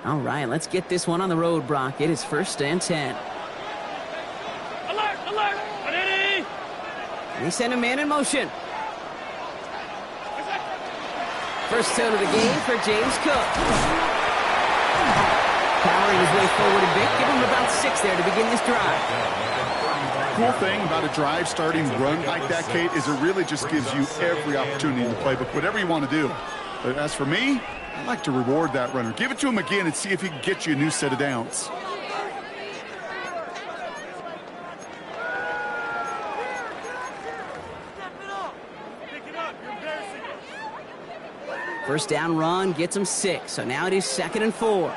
All right, let's get this one on the road, Brock. It is 1st and 10. Alert, alert, ready? They send a man in motion. First down of the game for James Cook. Powering his way forward a bit. Give him about 6 there to begin this drive. Cool thing about a drive starting run like that, Kate, is it really just gives you every opportunity in the playbook, whatever you want to do. But as for me, I like to reward that runner. Give it to him again and see if he can get you a new set of downs. First down run gets him 6, so now it is 2nd and 4.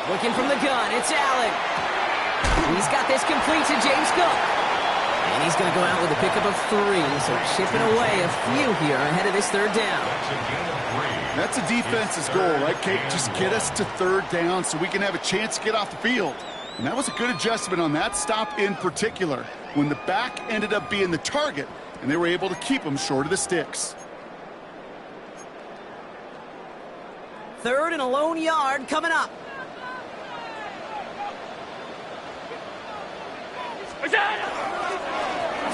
Looking from the gun, it's Allen. He's got this complete to James Cook. And he's going to go out with a pickup of 3, so chipping away a few here ahead of this 3rd down. That's a defense's goal, right, Kate? Just get us to 3rd down so we can have a chance to get off the field. And that was a good adjustment on that stop in particular, when the back ended up being the target, and they were able to keep him short of the sticks. 3rd and a lone yard coming up.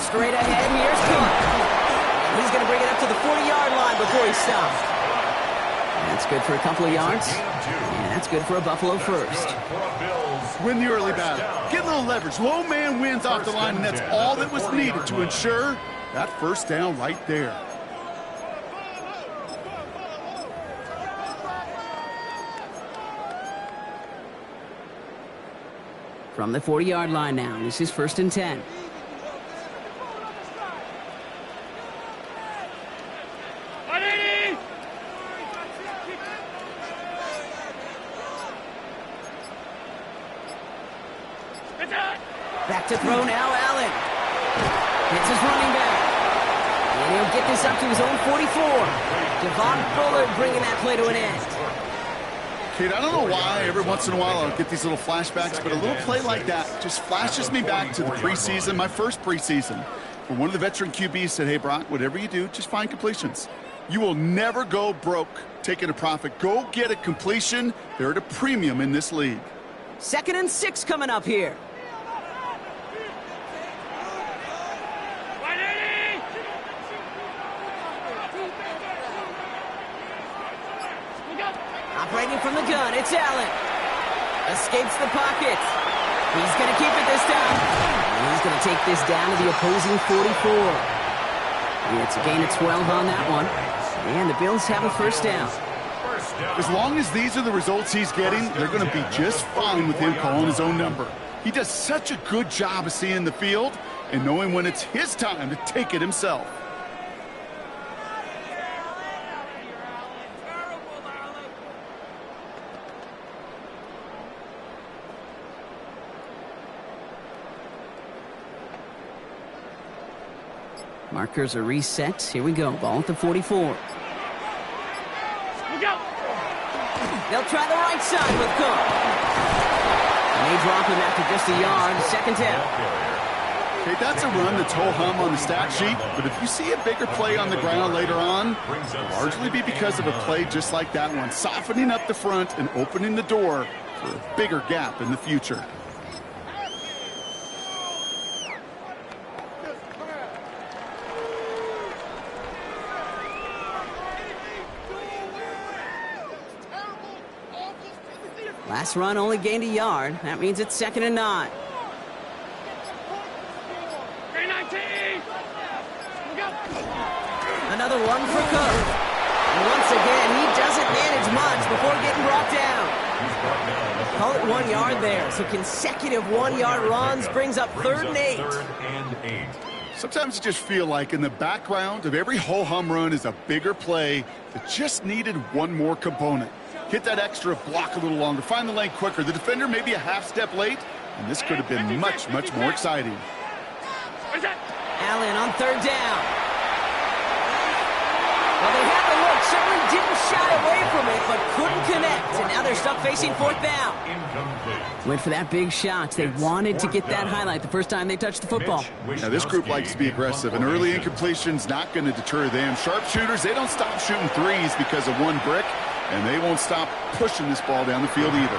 Straight ahead, here's Cook. He's going to bring it up to the 40-yard line before he stops. That's good for a couple of yards. And that's good for a Buffalo first. Win the early battle. Get a little leverage. Low man wins off the line, and that's all that was needed to ensure that 1st down right there. From the 40-yard line now, this is 1st and 10. Back to throw now, Allen. Hits his running back. And he'll get this up to his own 44. Devon Bullard bringing that play to an end. Kate, I don't know why every once in a while I'll get these little flashbacks, but a little play like that just flashes me back to the preseason, my first preseason, where one of the veteran QBs said, hey, Brock, whatever you do, just find completions. You will never go broke taking a profit. Go get a completion. They're at a premium in this league. 2nd and 6 coming up here. Operating from the gun, it's Allen. Escapes the pocket. He's going to keep it this time. And he's going to take this down to the opposing 44. And it's a gain of 12 on that one. And the Bills have a 1st down. As long as these are the results he's getting, they're going to be just fine with him calling his own number. He does such a good job of seeing the field and knowing when it's his time to take it himself. Markers are reset. Here we go. Ball at the 44. They'll try the right side with Cook. And they drop him after just a yard. 2nd down. Okay, that's a run that's ho-hum on the stat sheet, but if you see a bigger play on the ground later on, it'll largely be because of a play just like that one, softening up the front and opening the door for a bigger gap in the future. Last run only gained a yard. That means it's 2nd and 9. Another one for Cook. And once again, he doesn't manage much before getting brought down. Call it 1 yard there. So consecutive 1-yard runs brings up 3rd and 8. Sometimes you just feel like in the background of every ho-hum run is a bigger play that just needed one more component. Hit that extra block a little longer, find the lane quicker. The defender maybe a half step late, and this could have been much, much more exciting. Allen on 3rd down. Well, they had the look, certainly didn't shy away from it, but couldn't connect. And now they're stuck facing facing fourth down. Went for that big shot. They wanted to get that highlight the first time they touched the football. Now, this group likes to be aggressive. An early incompletion's not going to deter them. Sharpshooters, they don't stop shooting threes because of one brick, and they won't stop pushing this ball down the field either.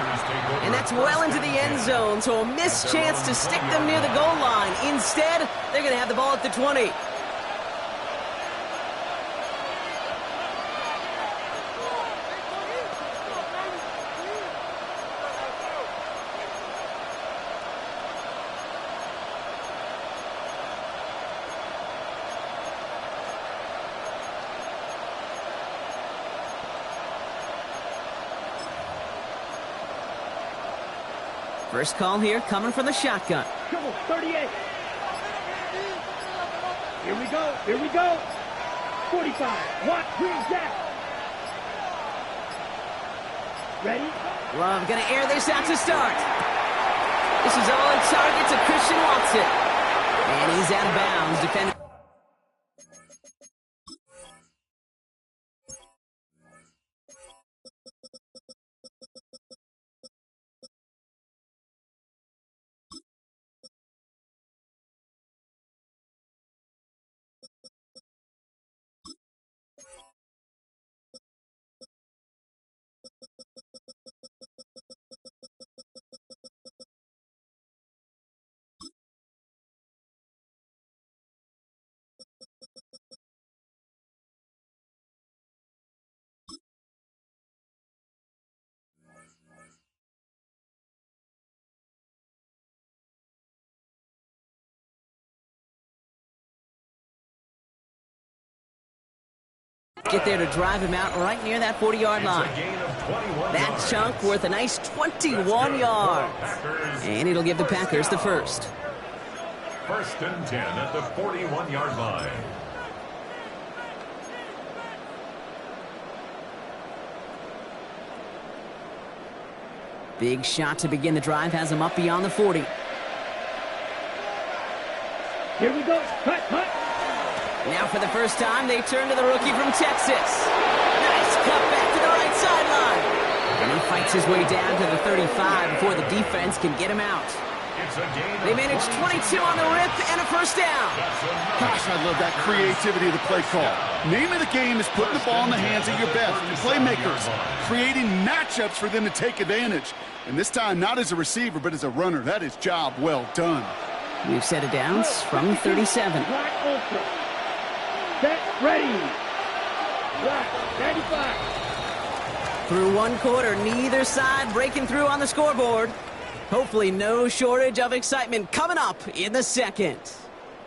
And that's well into the end zone, so a missed chance to stick them near the goal line. Instead, they're going to have the ball at the 20. First call here coming from the shotgun. Come on, 38. Here we go. Here we go. 45. What? Green Jack. Ready? Love going to air this out to start. This is all in target to Christian Watson. And he's out of bounds. Defending. Get there to drive him out right near that 40-yard line. That chunk worth a nice 21 yards. And it'll give the Packers the first. First and 10 at the 41-yard line. Big shot to begin the drive has him up beyond the 40. Here we go. Cut, cut. Now for the first time, they turn to the rookie from Texas. Nice cut back to the right sideline. And he fights his way down to the 35 before the defense can get him out. They manage 22 on the rip and a first down. Gosh, I love that creativity of the play call. Name of the game is putting the ball in the hands of your best, your playmakers, creating matchups for them to take advantage. And this time, not as a receiver, but as a runner. That is job well done. We've set it down from 37. Set, ready. Right, 95. Through one quarter, neither side breaking through on the scoreboard. Hopefully no shortage of excitement coming up in the second.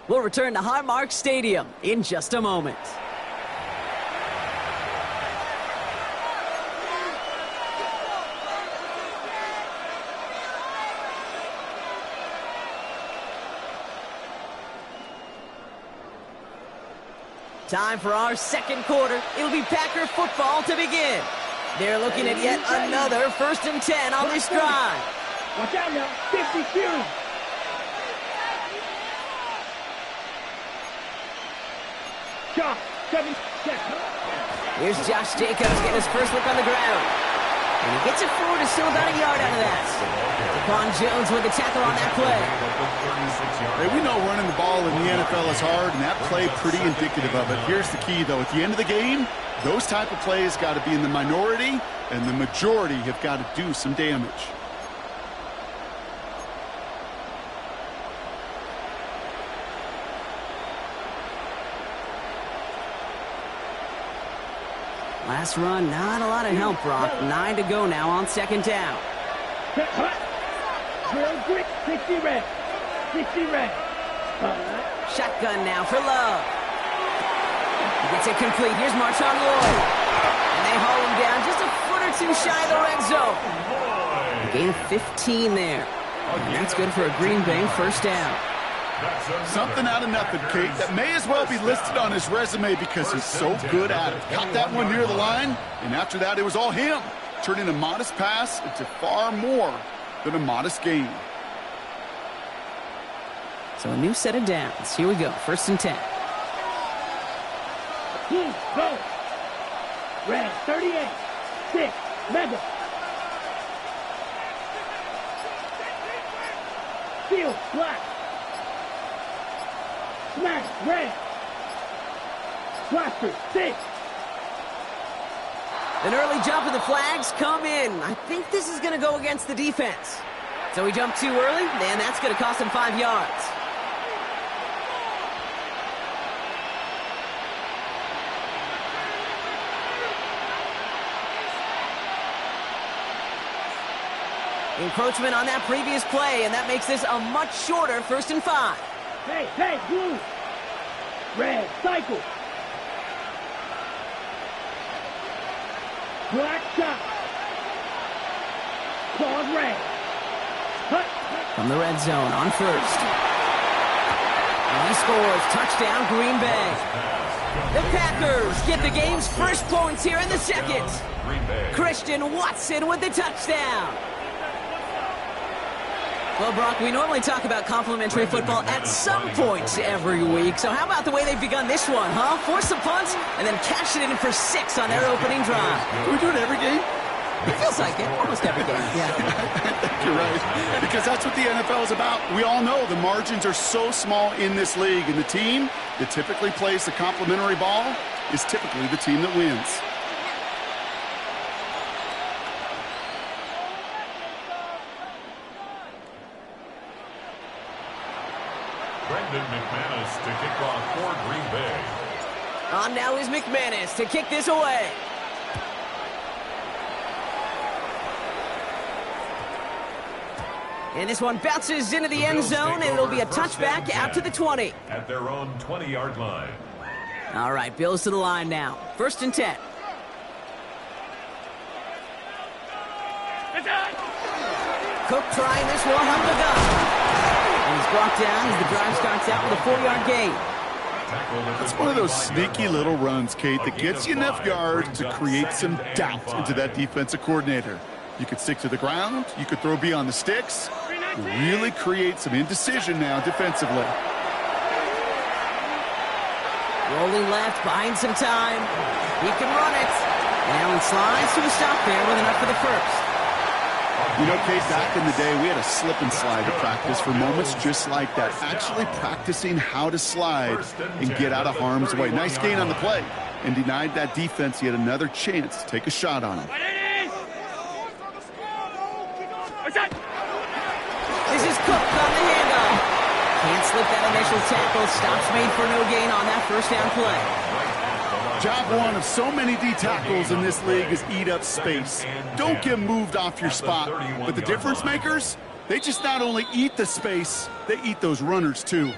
We'll return to Highmark Stadium in just a moment. Time for our second quarter. It'll be Packer football to begin. They're looking at yet another 1st and 10 on this drive. Watch out now. 50 Fury. Josh, 7 seconds. Here's Josh Jacobs getting his first look on the ground. And he gets it forward to still about a yard out of that. Daquan Jones with the tackle on that play. Hey, we know running the ball in the NFL is hard, and that play pretty indicative of it. Here's the key, though. At the end of the game, those type of plays got to be in the minority, and the majority have got to do some damage. Last run, not a lot of help, Brock. 9 to go now on second down. Real quick, 60 red. 60 red. Shotgun now for Love. He gets it complete. Here's Marshawn Lloyd. And they haul him down just a foot or two shy of the red zone. A gain of 15 there. And that's good for a Green Bay first down. Something out of nothing, Kate, that may as well be listed on his resume because he's so good at it. Caught that one near the line, and after that, it was all him, turning a modest pass into far more than a modest gain. So a new set of downs. Here we go, 1st and 10. Go. Red, 38. 6. Mega. Field, black. Smash, red. Blaster, 6. An early jump and the flags come in. I think this is going to go against the defense. So he jumped too early, and that's going to cost him 5 yards. Encroachment on that previous play, and that makes this a much shorter 1st and 5. Hey, blue. Red, cycle. Black shot. Claws red. Hut. From the red zone on 1st. And he scores. Touchdown, Green Bay. The Packers get the game's first points here in the 2nd. Christian Watson with the touchdown. Well, Brock, we normally talk about complimentary football at some point every week. So how about the way they've begun this one, huh? Force some punts and then cash it in for 6 on their opening drive. Can we do it every game? It feels like it. Almost every game. Yeah. You're right. Because that's what the NFL is about. We all know the margins are so small in this league. And the team that typically plays the complimentary ball is typically the team that wins. McManus to kick off for Green Bay. On now is McManus to kick this away. And this one bounces into the end zone, and it'll be a touchback out to the 20. At their own 20-yard line. All right, Bills to the line now. 1st and 10. Cook trying this one on the gun. And he's brought down as the drive starts out with a 4-yard gain. That's one of those sneaky little runs, Kate, that gets you enough yards to create some doubt into that defensive coordinator. You could stick to the ground. You could throw beyond the sticks. Really create some indecision now defensively. Rolling left, buying some time. He can run it. And Allen slides to a stop there with enough for the 1st. You know, Kate, back in the day, we had a slip and slide to practice for moments just like that. Actually practicing how to slide and get out of harm's way. Nice gain on the play. And denied that defense yet another chance to take a shot on him. This is Cook on the handoff. Can't slip that initial tackle. Stops made for no gain on that 1st down play. Job one of so many D tackles in this league is eat up space. Don't get moved off your spot. But the difference makers, they just not only eat the space, they eat those runners too.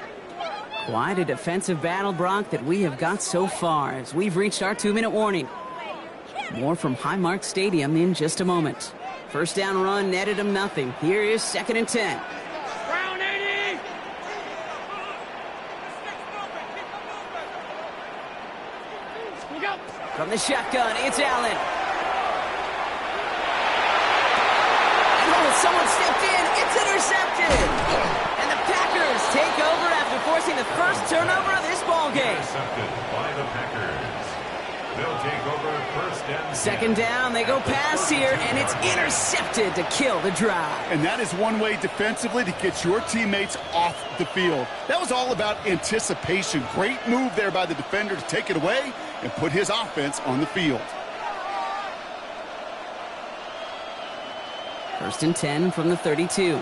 Quite a defensive battle, Brock, that we have got so far as we've reached our 2-minute warning. More from Highmark Stadium in just a moment. 1st down run netted him nothing. Here is 2nd and 10. Brown 80. Go. From the shotgun, it's Allen. And someone stepped in. It's intercepted. And the Packers take over after forcing the 1st turnover of this ballgame. Intercepted by the Packers. They'll take over 1st and 2nd down, they go pass here, and it's intercepted to kill the drive. And that is one way defensively to get your teammates off the field. That was all about anticipation. Great move there by the defender to take it away and put his offense on the field. 1st and 10 from the 32.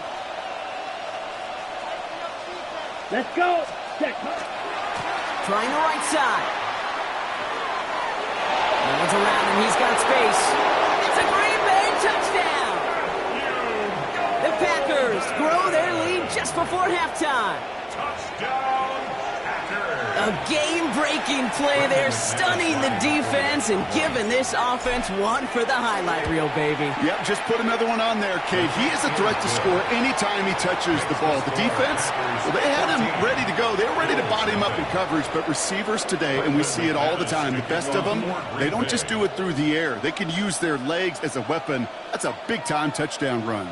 Let's go. Check. Trying the right side. It's around him. He's got space. It's a Green Bay touchdown. The Packers grow their lead just before halftime. touchdown, Packers. A game-breaking play there, stunning the defense and giving this offense one for the highlight reel, baby. Yep, just put another one on there, Kate. He is a threat to score anytime he touches the ball. The defense, well, they had him ready to go. They were ready to body him up in coverage, but receivers today, and we see it all the time, the best of them, they don't just do it through the air. They can use their legs as a weapon. That's a big-time touchdown run.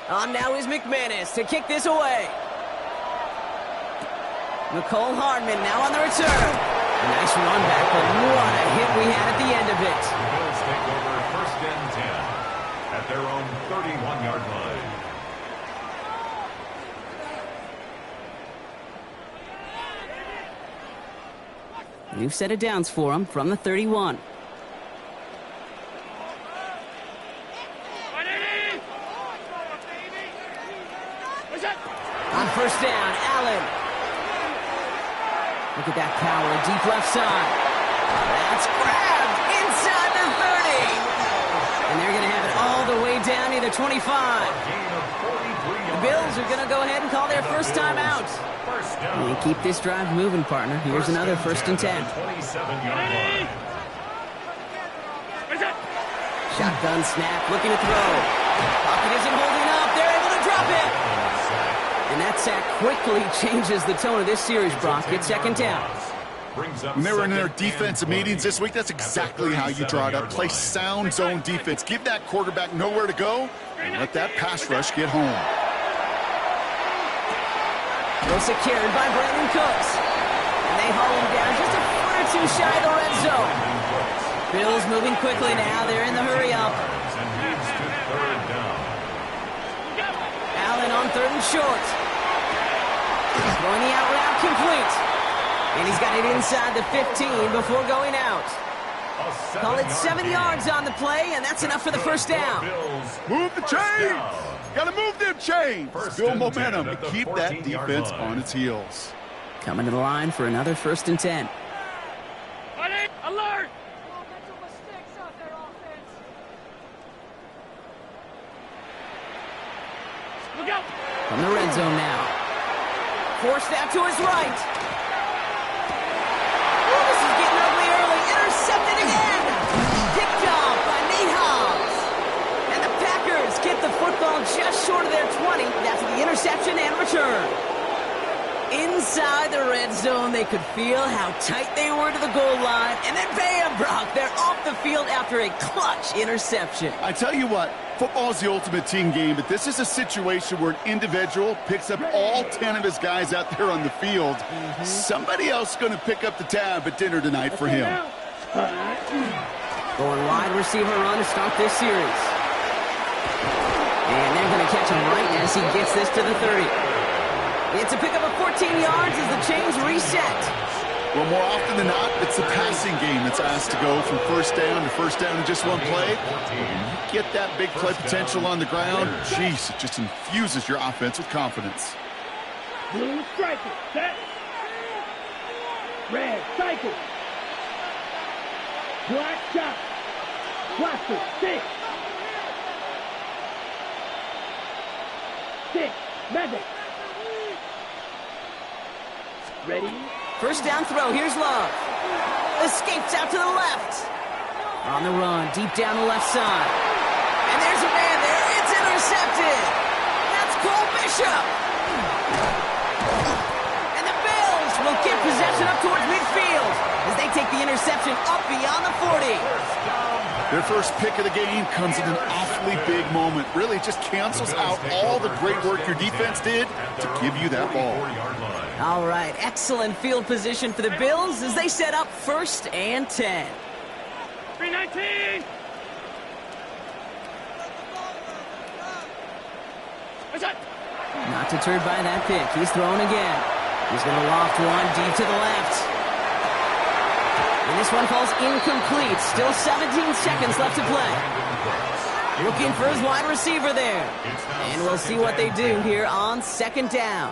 On now is McManus to kick this away. Nicole Hardman now on the return. A nice run back, but what a hit we had at the end of it. The Bills take over 1st and 10 at their own 31-yard line. New set of downs for him from the 31. On first down, Allen. Look at that power, deep left side. That's grabbed inside the 30. And they're going to have it all the way down to the 25. The Bills are going to go ahead and call their first time out. And keep this drive moving, partner. Here's another 1st and 10. Shotgun snap, looking to throw. Pocket isn't holding up. They're able to drop it. And that sack quickly changes the tone of this series, Brock. It's 2nd down. When they were in their defensive meetings this week, that's exactly how you draw it up. Play sound zone defense. Give that quarterback nowhere to go and let that pass rush get home. Well secured by Brandon Cooks. And they haul him down just a foot or two shy of the red zone. Bills moving quickly now. They're in the hurry up. Allen on 3rd and short. Throwing the out route complete. And he's got it inside the 15 before going out. Call it 7 yards on the play, and that's enough for the 1st down. Move the chains! Got to move them chains! Build momentum and keep that defense on its heels. Coming to the line for another 1st and 10. Alert! Look out! From the red zone now. Forced out to his right. Oh, this is getting ugly early. Intercepted again. Picked off by Nate Hobbs. And the Packers get the football just short of their 20 after the interception and return. Inside the red zone, they could feel how tight they were to the goal line. And then bam, Brock, they're off the field after a clutch interception. I tell you what, football is the ultimate team game, but this is a situation where an individual picks up all 10 of his guys out there on the field. Somebody else is going to pick up the tab at dinner tonight for him. Going wide receiver run to start this series. And they're going to catch him right as he gets this to the 30. It's a pickup of 14 yards as the chains reset. Well, more often than not, it's the passing game that's asked to go from 1st down to 1st down in just one play. When you get that big play potential on the ground, jeez, it just infuses your offense with confidence. Blue striker, set. Red cycle. Black shot. Blaster, 6. 6. Medic. Ready? 1st down throw. Here's Love. Escapes out to the left. On the run, deep down the left side. And there's a man there. It's intercepted. That's Cole Bishop. And the Bills will get possession up towards midfield as they take the interception up beyond the 40. Their first pick of the game comes in an awfully big moment. Really just cancels out all the great work your defense did to give you that ball. All right, excellent field position for the Bills as they set up 1st and 10. 319! Not deterred by that pick. He's throwing again. He's going to loft one deep to the left. And this one falls incomplete. Still 17 seconds left to play. Looking for his wide receiver there. And we'll see what they do here on 2nd down.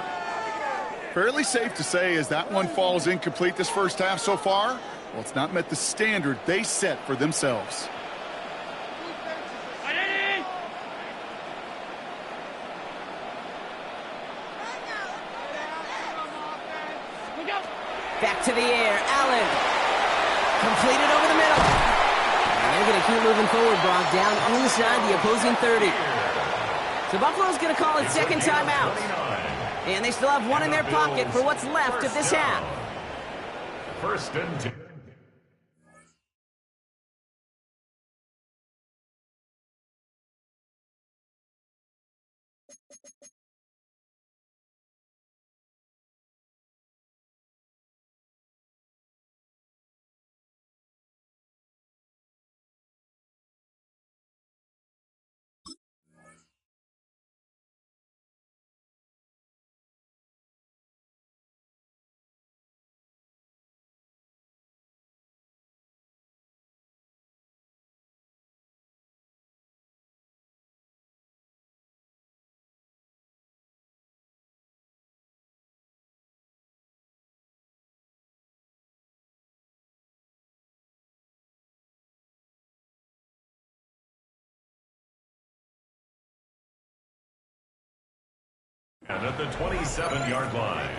Fairly safe to say as that one falls incomplete this first half so far, well, it's not met the standard they set for themselves. Back to the air, Allen. Completed over the middle. And they're going to keep moving forward, Brock, down inside the opposing 30. So Buffalo's going to call it 2nd timeout. And they still have one in their pocket for what's left of this half. 1st and 10. And at the 27-yard line.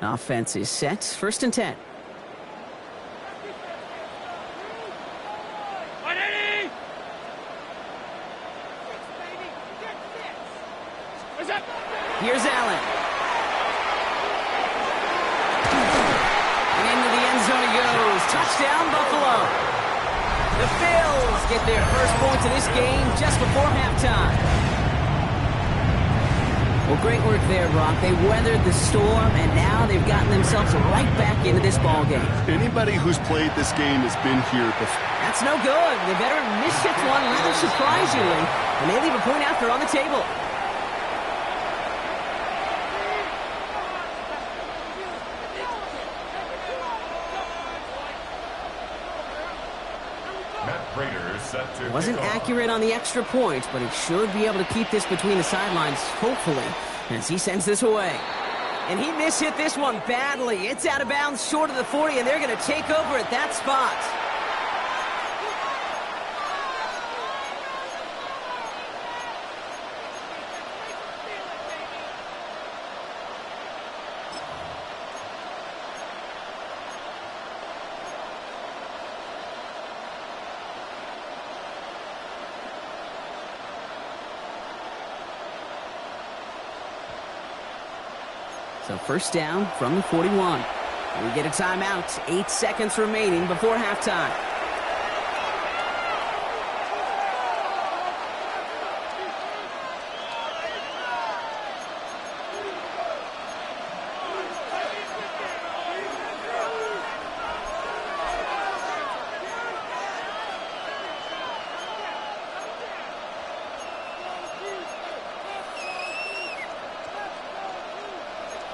Offense is set. 1st and 10. Here's Allen. And into the end zone he goes. Touchdown, Buffalo. The Bills get their first points of this game just before halftime. Well, great work there, Brock. They weathered the storm, and now they've gotten themselves right back into this ball game. Anybody who's played this game has been here before. That's no good. The veteran mishits one rather surprisingly, and they leave a point after on the table. Wasn't accurate on the extra point, but he should be able to keep this between the sidelines, hopefully, as he sends this away. And he mishit this one badly. It's out of bounds short of the 40, and they're going to take over at that spot. So 1st down from the 41. We get a timeout. 8 seconds remaining before halftime.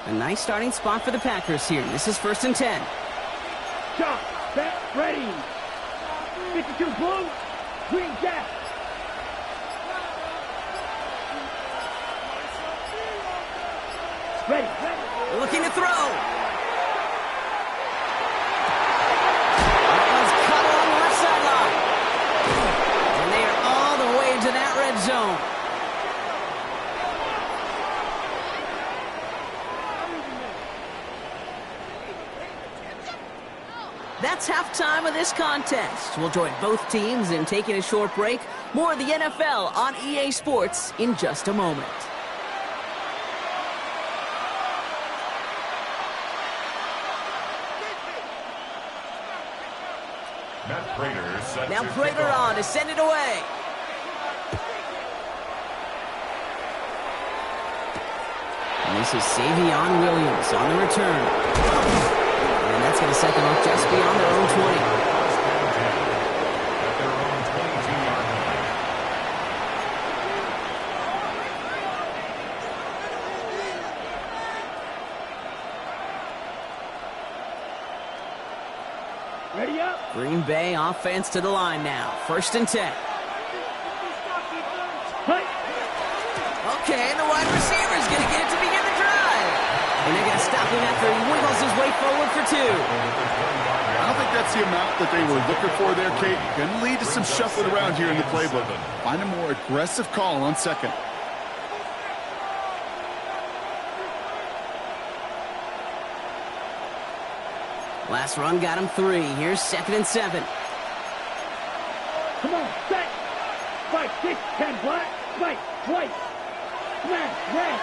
A nice starting spot for the Packers here. This is 1st and 10. Shot, set, ready. 52 blue, green jet. Ready, ready. Looking to throw. That one's cut along the left sideline. And they are all the way to that red zone. That's halftime of this contest. We'll join both teams in taking a short break. More of the NFL on EA Sports in just a moment. Now Prater on to send it away. And this is Savion Williams on the return. And that's going to set them up just beyond their own 20. At their own 22-yard line. Ready up. Green Bay offense to the line now. 1st and 10. Okay, and the wide receiver's going to get it to begin the drive. And they're going to stop him after he wiggles his way forward for 2. I don't think that's the amount that they were looking for there, Kate. Going to lead to some shuffling around here in the playbook. Find a more aggressive call on 2nd. Last run got him 3. Here's 2nd and 7. Come on, set. Fight, 6, 10, black, fight, white, smash, red.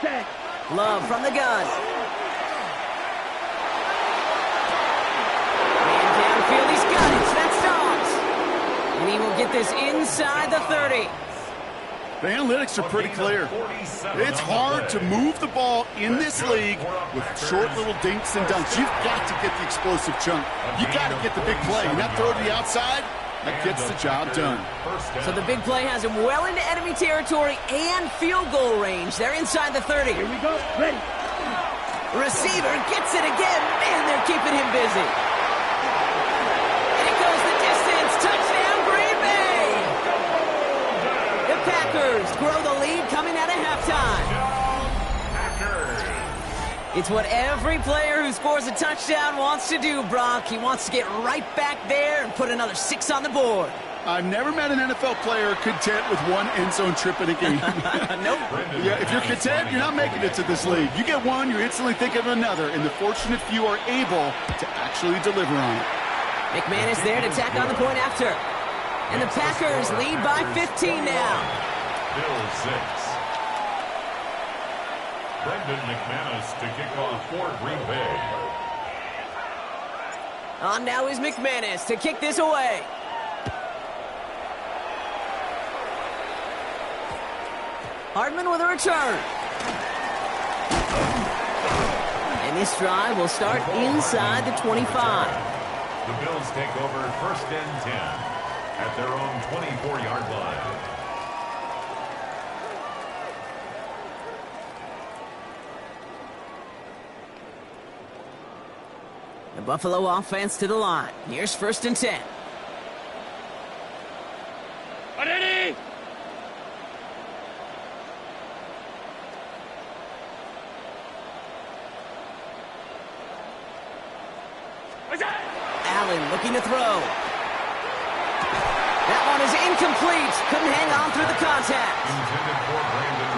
Set. Love from the gun. And downfield, he's got it. That's Dobbs. And he will get this inside the 30. The analytics are pretty clear. It's hard to move the ball in this league with short little dinks and dunks. You've got to get the explosive chunk. You've got to get the big play. And that throw to the outside, that gets the job done. So the big play has him well into enemy territory and field goal range. They're inside the 30. Here we go. Ready. Receiver gets it again. Man, they're keeping him busy. Packers grow the lead coming out of halftime. Packers. It's what every player who scores a touchdown wants to do, Brock. He wants to get right back there and put another 6 on the board. I've never met an NFL player content with one end zone trip in a game. Nope. Yeah, if you're content, you're not making it to this league. You get one, you're instantly thinking of another, and the fortunate few are able to actually deliver on it. McManus there to tack on the point after. And the Packers lead by 15 now. Bill 6. Brendan McManus to kick off for Green Bay. On now is McManus to kick this away. Hardman with a return. And this drive will start inside the 25. The Bills take over 1st and 10 at their own 24-yard line. The Buffalo offense to the line. Here's 1st and 10. Ready? Allen looking to throw. That one is incomplete. Couldn't hang on through the contact.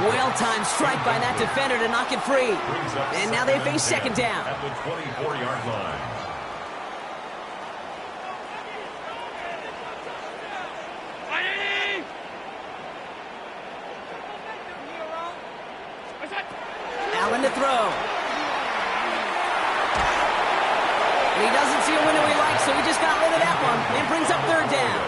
Well-timed strike by that defender to knock it free. And now they face 2nd down. At the 24-yard line. Allen to throw. And he doesn't see a window he likes, so he just got rid of that one and brings up 3rd down.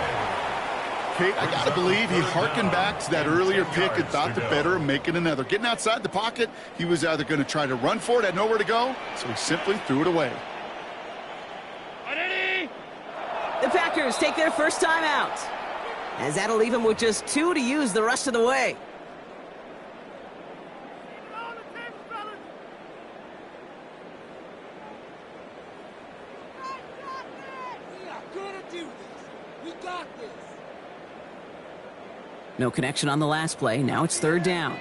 Kate, I got to believe he harkened back to that earlier pick and thought the better of making another. Getting outside the pocket, he was either going to try to run for it, had nowhere to go, so he simply threw it away. The Packers take their first time out, as that'll leave him with just 2 to use the rest of the way. No connection on the last play. Now it's 3rd down.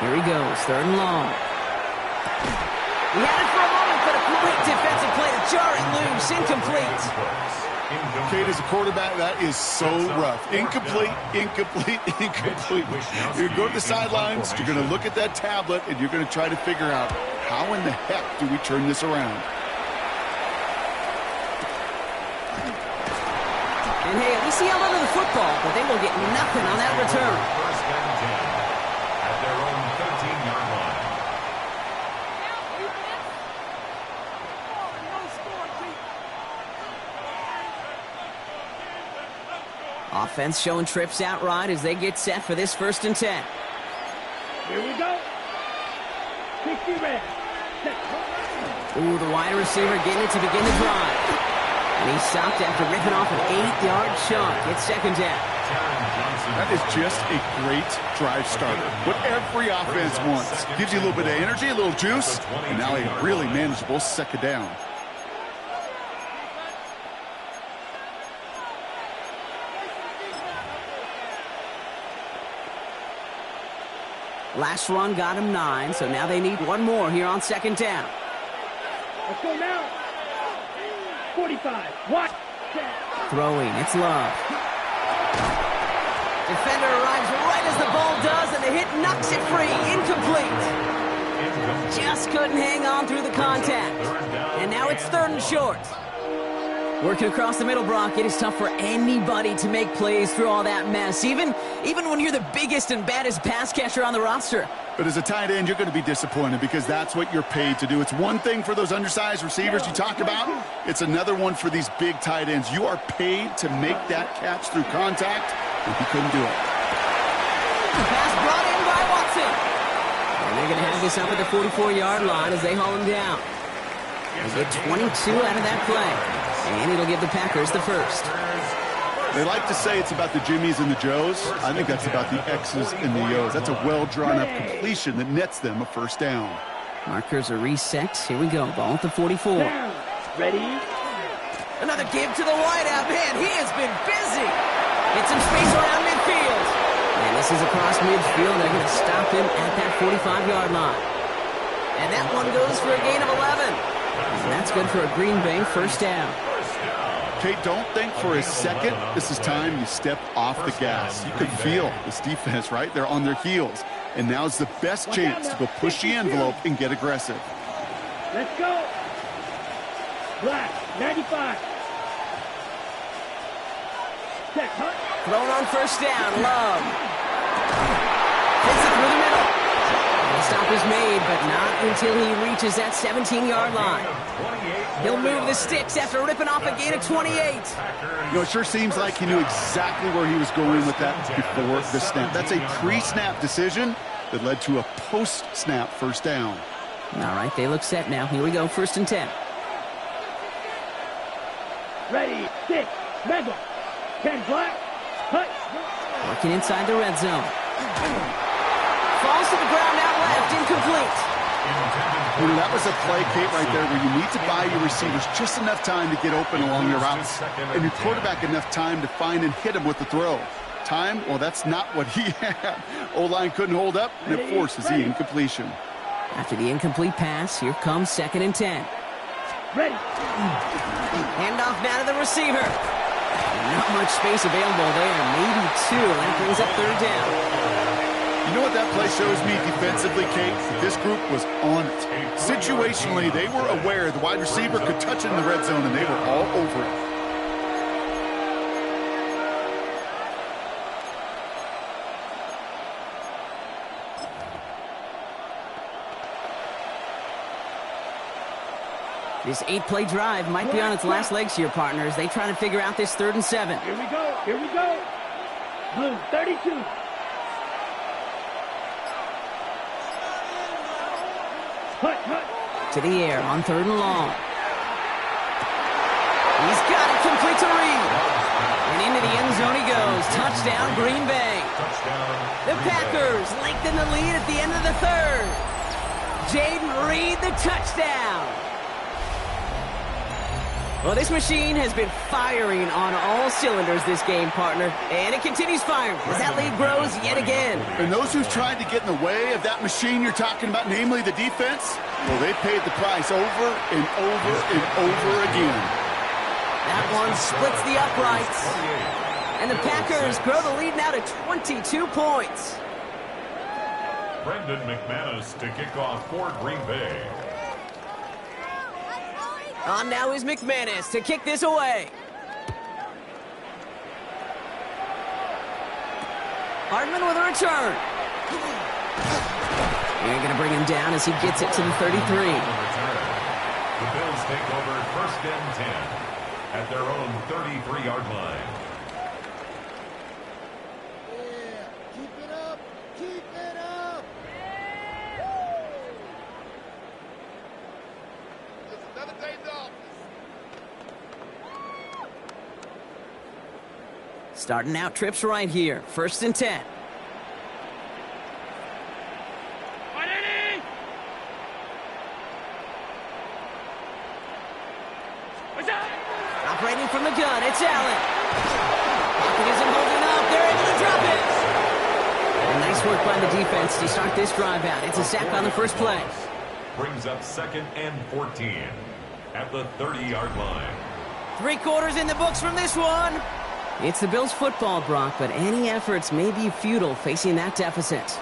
Here he goes, 3rd and long. He had it for a moment, but a great defensive play to jar it loose. Incomplete. Kate, as a quarterback, that is so rough. Incomplete, incomplete, incomplete. You're going to the sidelines, you're going to look at that tablet, and you're going to try to figure out how in the heck do we turn this around. And hey, at least he held onto the football, but they will get nothing on that return. 1st and 10 at their own 13-yard line. Offense showing trips out right as they get set for this 1st and 10. Here we go. 60 red. Ooh, the wide receiver getting it to begin the drive. And he stopped after ripping off an 8-yard chunk. It's 2nd down. That is just a great drive starter. What every offense wants. Gives you a little bit of energy, a little juice, and now a really manageable 2nd down. Last run got him 9, so now they need one more here on 2nd down. Let's go now. 45. What? Throwing, it's Love. Defender arrives right as the ball does, and the hit knocks it free. Incomplete. Just couldn't hang on through the contact. And now it's 3rd and short. Working across the middle, Brock, it is tough for anybody to make plays through all that mess, even when you're the biggest and baddest pass catcher on the roster. But as a tight end, you're going to be disappointed because that's what you're paid to do. It's one thing for those undersized receivers you talk about. It's another one for these big tight ends. You are paid to make that catch through contact, and he couldn't do it. Pass brought in by Watson. And they're going to have this up at the 44-yard line as they haul him down. They get 22 out of that play. And it'll give the Packers the first. They like to say it's about the Jimmies and the Joes. I think that's about the X's and the O's. That's a well-drawn-up completion that nets them a 1st down. Markers are reset. Here we go. Ball at the 44. Ready? Another give to the wideout. Man, he has been busy. Get some space around midfield. And this is across midfield. They're going to stop him at that 45-yard line. And that one goes for a gain of 11. And that's good for a Green Bay first down. Okay, don't think for a second this is time you step off the gas. You can feel this defense, right? They're on their heels. And now's the best chance to go push the envelope and get aggressive. Let's go. Black, 95. Check, huh? Thrown on first down. Love. Hits it through the middle. The stop is made, but not until he reaches that 17-yard line. He'll move the sticks after ripping off a gain of 28. You know, it sure seems like he knew exactly where he was going with that before the snap. That's a pre-snap decision that led to a post-snap first down. All right, they look set now. Here we go, 1st and 10. Ready, 6, mega. 10 black, cut. Working inside the red zone. Falls to the ground out left, incomplete. You know, that was a play, Kate, right there where you need to buy your receivers just enough time to get open along your routes. And your quarterback enough time to find and hit him with the throw. Time, well, that's not what he had. O-line couldn't hold up, and it forces the incompletion. After the incomplete pass, here comes 2nd and 10. Ready. Handoff now to the receiver. Not much space available there. Maybe 2. That brings up 3rd down. You know what that play shows me defensively, Kate? This group was on it. Situationally, they were aware the wide receiver could touch it in the red zone, and they were all over it. This 8-play drive might be on its last legs here, partners. They try to figure out this 3rd and 7. Here we go. Here we go. Blue, 32. Hut. To the air on 3rd and long. He's got it complete to Reed. And into the end zone he goes. Touchdown, Green Bay. The Packers lengthen the lead at the end of the 3rd. Jaden Reed, the touchdown. Well, this machine has been firing on all cylinders this game, partner. And it continues firing as that lead grows yet again. And those who've tried to get in the way of that machine you're talking about, namely the defense, well, they paid the price over and over and over again. That one splits the uprights. And the Packers grow the lead now to 22 points. Brendan McManus to kick off for Green Bay. On now is McManus to kick this away. Hardman with a return. They're going to bring him down as he gets it to the 33. The Bills take over 1st and 10 at their own 33-yard line. Starting out trips right here. 1st and 10. Operating from the gun, it's Allen. Pocket isn't holding up. They're able to drop it. And nice work by the defense to start this drive out. It's a sack on the first play. Brings up 2nd and 14 at the 30-yard line. 3 quarters in the books from this one. It's the Bills football, Brock, but any efforts may be futile facing that deficit.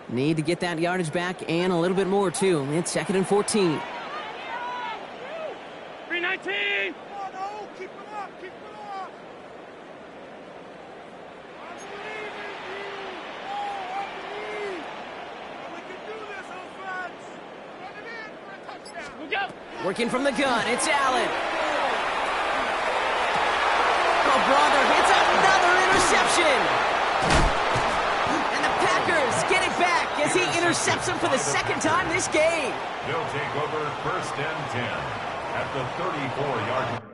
Need to get that yardage back and a little bit more, too. It's 2nd and 14. 319. Working from the gun, it's Allen. Oh, brother, it's another interception. And the Packers get it back as he intercepts him for the second time this game. They'll take over first and 10 at the 34-yard line.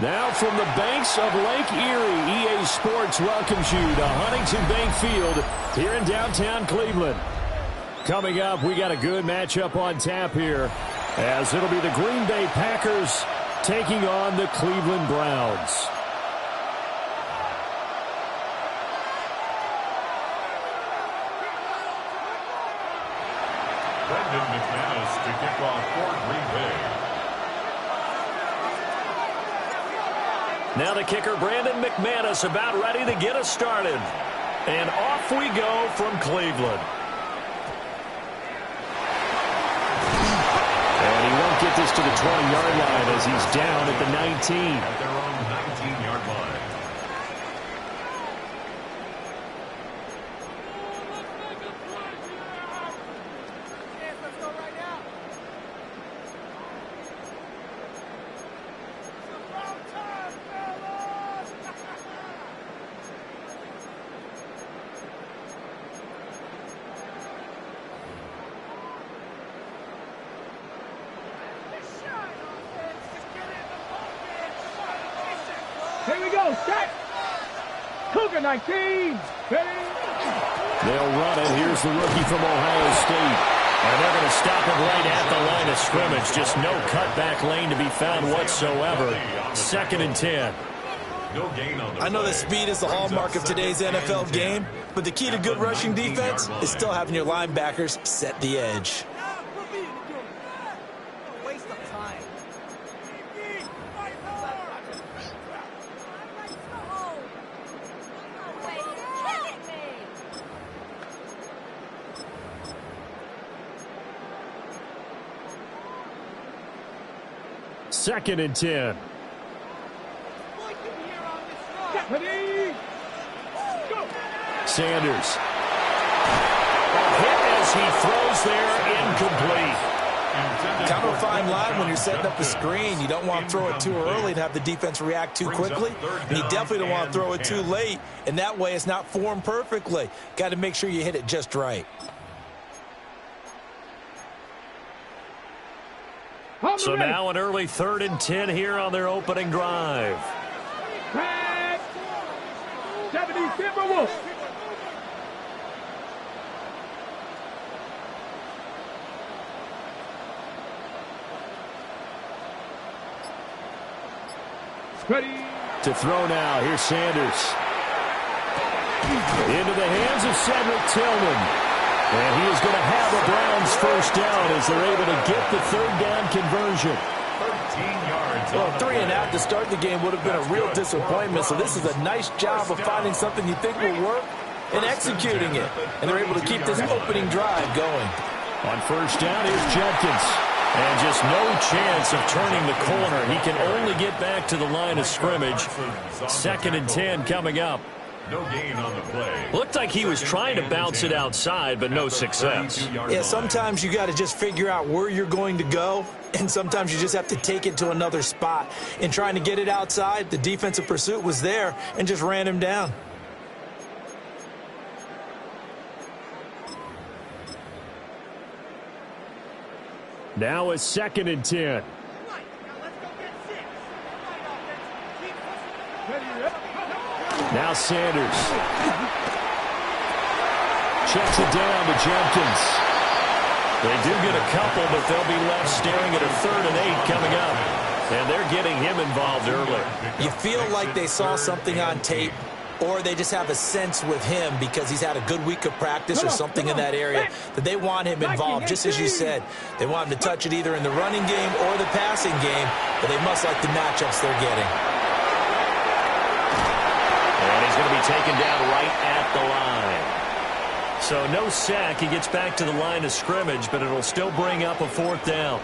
Now from the banks of Lake Erie, EA Sports welcomes you to Huntington Bank Field here in downtown Cleveland. Coming up, we got a good matchup on tap here, as it'll be the Green Bay Packers taking on the Cleveland Browns. Brendan McManus to kick off for Green Bay. Now the kicker, Brandon McManus, about ready to get us started. And off we go from Cleveland. And he won't get this to the 20-yard line as he's down at the 19. At their own 19-yard line. Here we go, set. Cougar 19. Ready? They'll run it. Here's the rookie from Ohio State. And they're going to stop him right at the line of scrimmage. Just no cutback lane to be found whatsoever. 2nd and 10. No gain on the I know play. that speed is the hallmark of today's NFL game, but the key to good rushing defense is still having your linebackers set the edge. Second and 10. Ready? Go. Sanders. A hit as he throws there, incomplete. Kind of a fine line when you're setting up the screen. You don't want to throw it too early and have the defense react too quickly. And you definitely don't want to throw it too late. And that way it's not formed perfectly. Got to make sure you hit it just right. So now an early 3rd and 10 here on their opening drive. Pass. 70 Timberwolves. Ready. To throw now. Here's Sanders. Into the hands of Cedric Tillman. And he is going to have a Browns first down as they're able to get the 3rd down conversion. 13 yards. Well, 3 and out to start the game would have been a real disappointment. So this is a nice job of finding something you think will work and executing it. And they're able to keep this opening drive going. On first down, here's Judkins. And just no chance of turning the corner. He can only get back to the line of scrimmage. 2nd and 10 coming up. No gain on the play. Looked like he was trying to bounce it outside, but no success. Yeah, sometimes you got to just figure out where you're going to go, and sometimes you just have to take it to another spot. In trying to get it outside, the defensive pursuit was there and just ran him down. Now a 2nd and 10. Now Sanders. Checks it down to Jenkins. They do get a couple, but they'll be left staring at a 3rd and 8 coming up. And they're getting him involved early. You feel like they saw something on tape, or they just have a sense with him because he's had a good week of practice or something in that area that they want him involved, just as you said. They want him to touch it either in the running game or the passing game, but they must like the matchups they're getting. And he's going to be taken down right at the line. So no sack. He gets back to the line of scrimmage, but it'll still bring up a 4th down.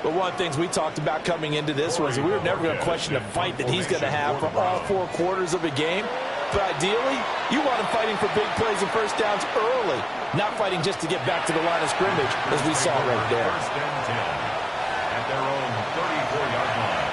But one of the things we talked about coming into this was we were never going to question the fight that he's going to have for all 4 quarters of a game. But ideally, you want him fighting for big plays and first downs early, not fighting just to get back to the line of scrimmage, as we saw right there. 1st and 10 at their own 34-yard line.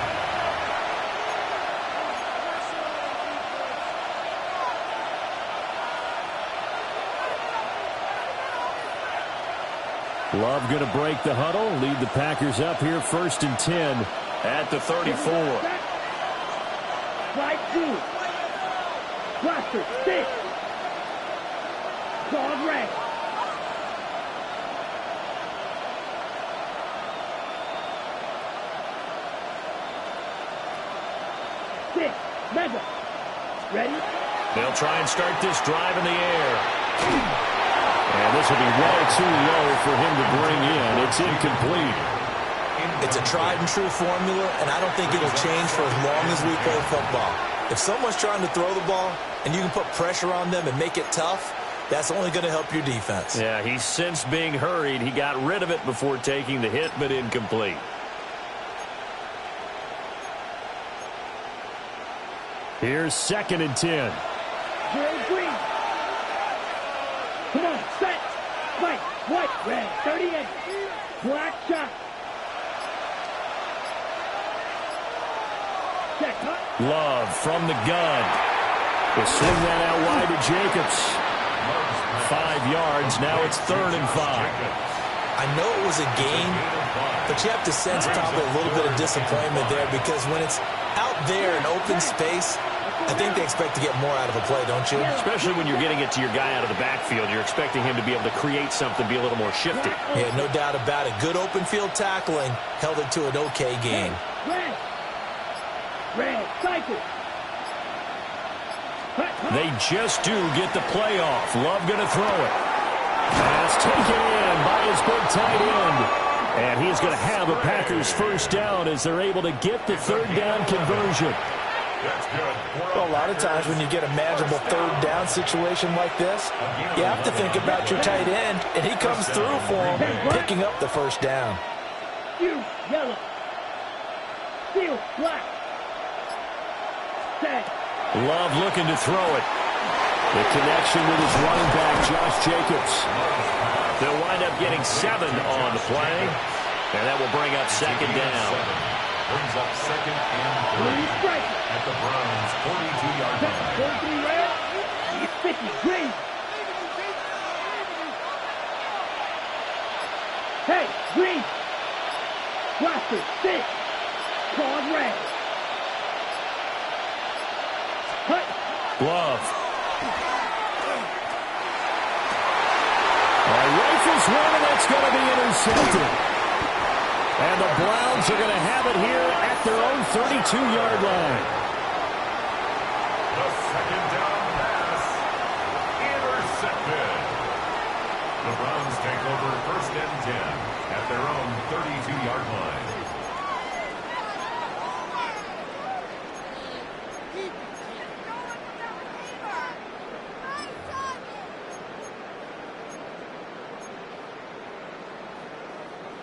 Love going to break the huddle, lead the Packers up here 1st and 10 at the 34. Strike 2. Cluster 6. Called red. Six. Mega. Ready? They'll try and start this drive in the air. And this will be way too low for him to bring in. It's incomplete. It's a tried and true formula, and I don't think it'll change for as long as we play football. If someone's trying to throw the ball and you can put pressure on them and make it tough, that's only going to help your defense. Yeah, he sensed being hurried. He got rid of it before taking the hit, but incomplete. Here's 2nd and 10. Green. Come on, set. White, red, 38. Black shot. Check, huh? Love from the gun. Will swing that out wide to Jacobs. 5 yards. Now it's 3rd and 5. I know it was a gain, but you have to sense probably a little bit of disappointment there because when it's out there in open space, I think they expect to get more out of a play, don't you? Especially when you're getting it to your guy out of the backfield. You're expecting him to be able to create something, be a little more shifty. Yeah, no doubt about it. Good open field tackling held it to an okay gain. Red, cycle. They just do get the play off. Love going to throw it. Pass taken in by his big tight end. And he's going to have a Packers first down as they're able to get the 3rd down conversion. Well, a lot of times when you get a manageable 3rd down situation like this, you have to think about your tight end, and he comes through for him, picking up the first down. You, yellow. Steel, black. Set. Love looking to throw it. The connection with his running back, Josh Jacobs. They'll wind up getting 7 on the play, and that will bring up 2nd down. Brings up 2nd and 3 at the Browns' 42-yard line. 43 red. 50 green. Hey, green. Blaster, 6. Claude red. Cut. Love. Rifles one, and that's going to be intercepted. And the Browns are going to have it here at their own 32-yard line. The 2nd down pass. Intercepted. The Browns take over 1st and 10 at their own 32-yard line.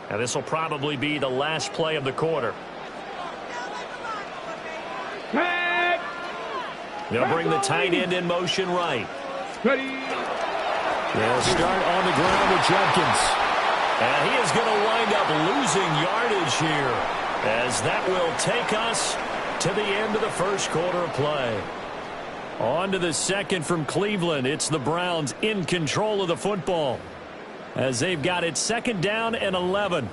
Now this will probably be the last play of the quarter. They'll bring the tight end in motion right. Ready. They'll start on the ground with Jenkins. And he is going to wind up losing yardage here, as that will take us to the end of the first quarter of play. On to the 2nd from Cleveland. It's the Browns in control of the football, as they've got it 2nd down and 11.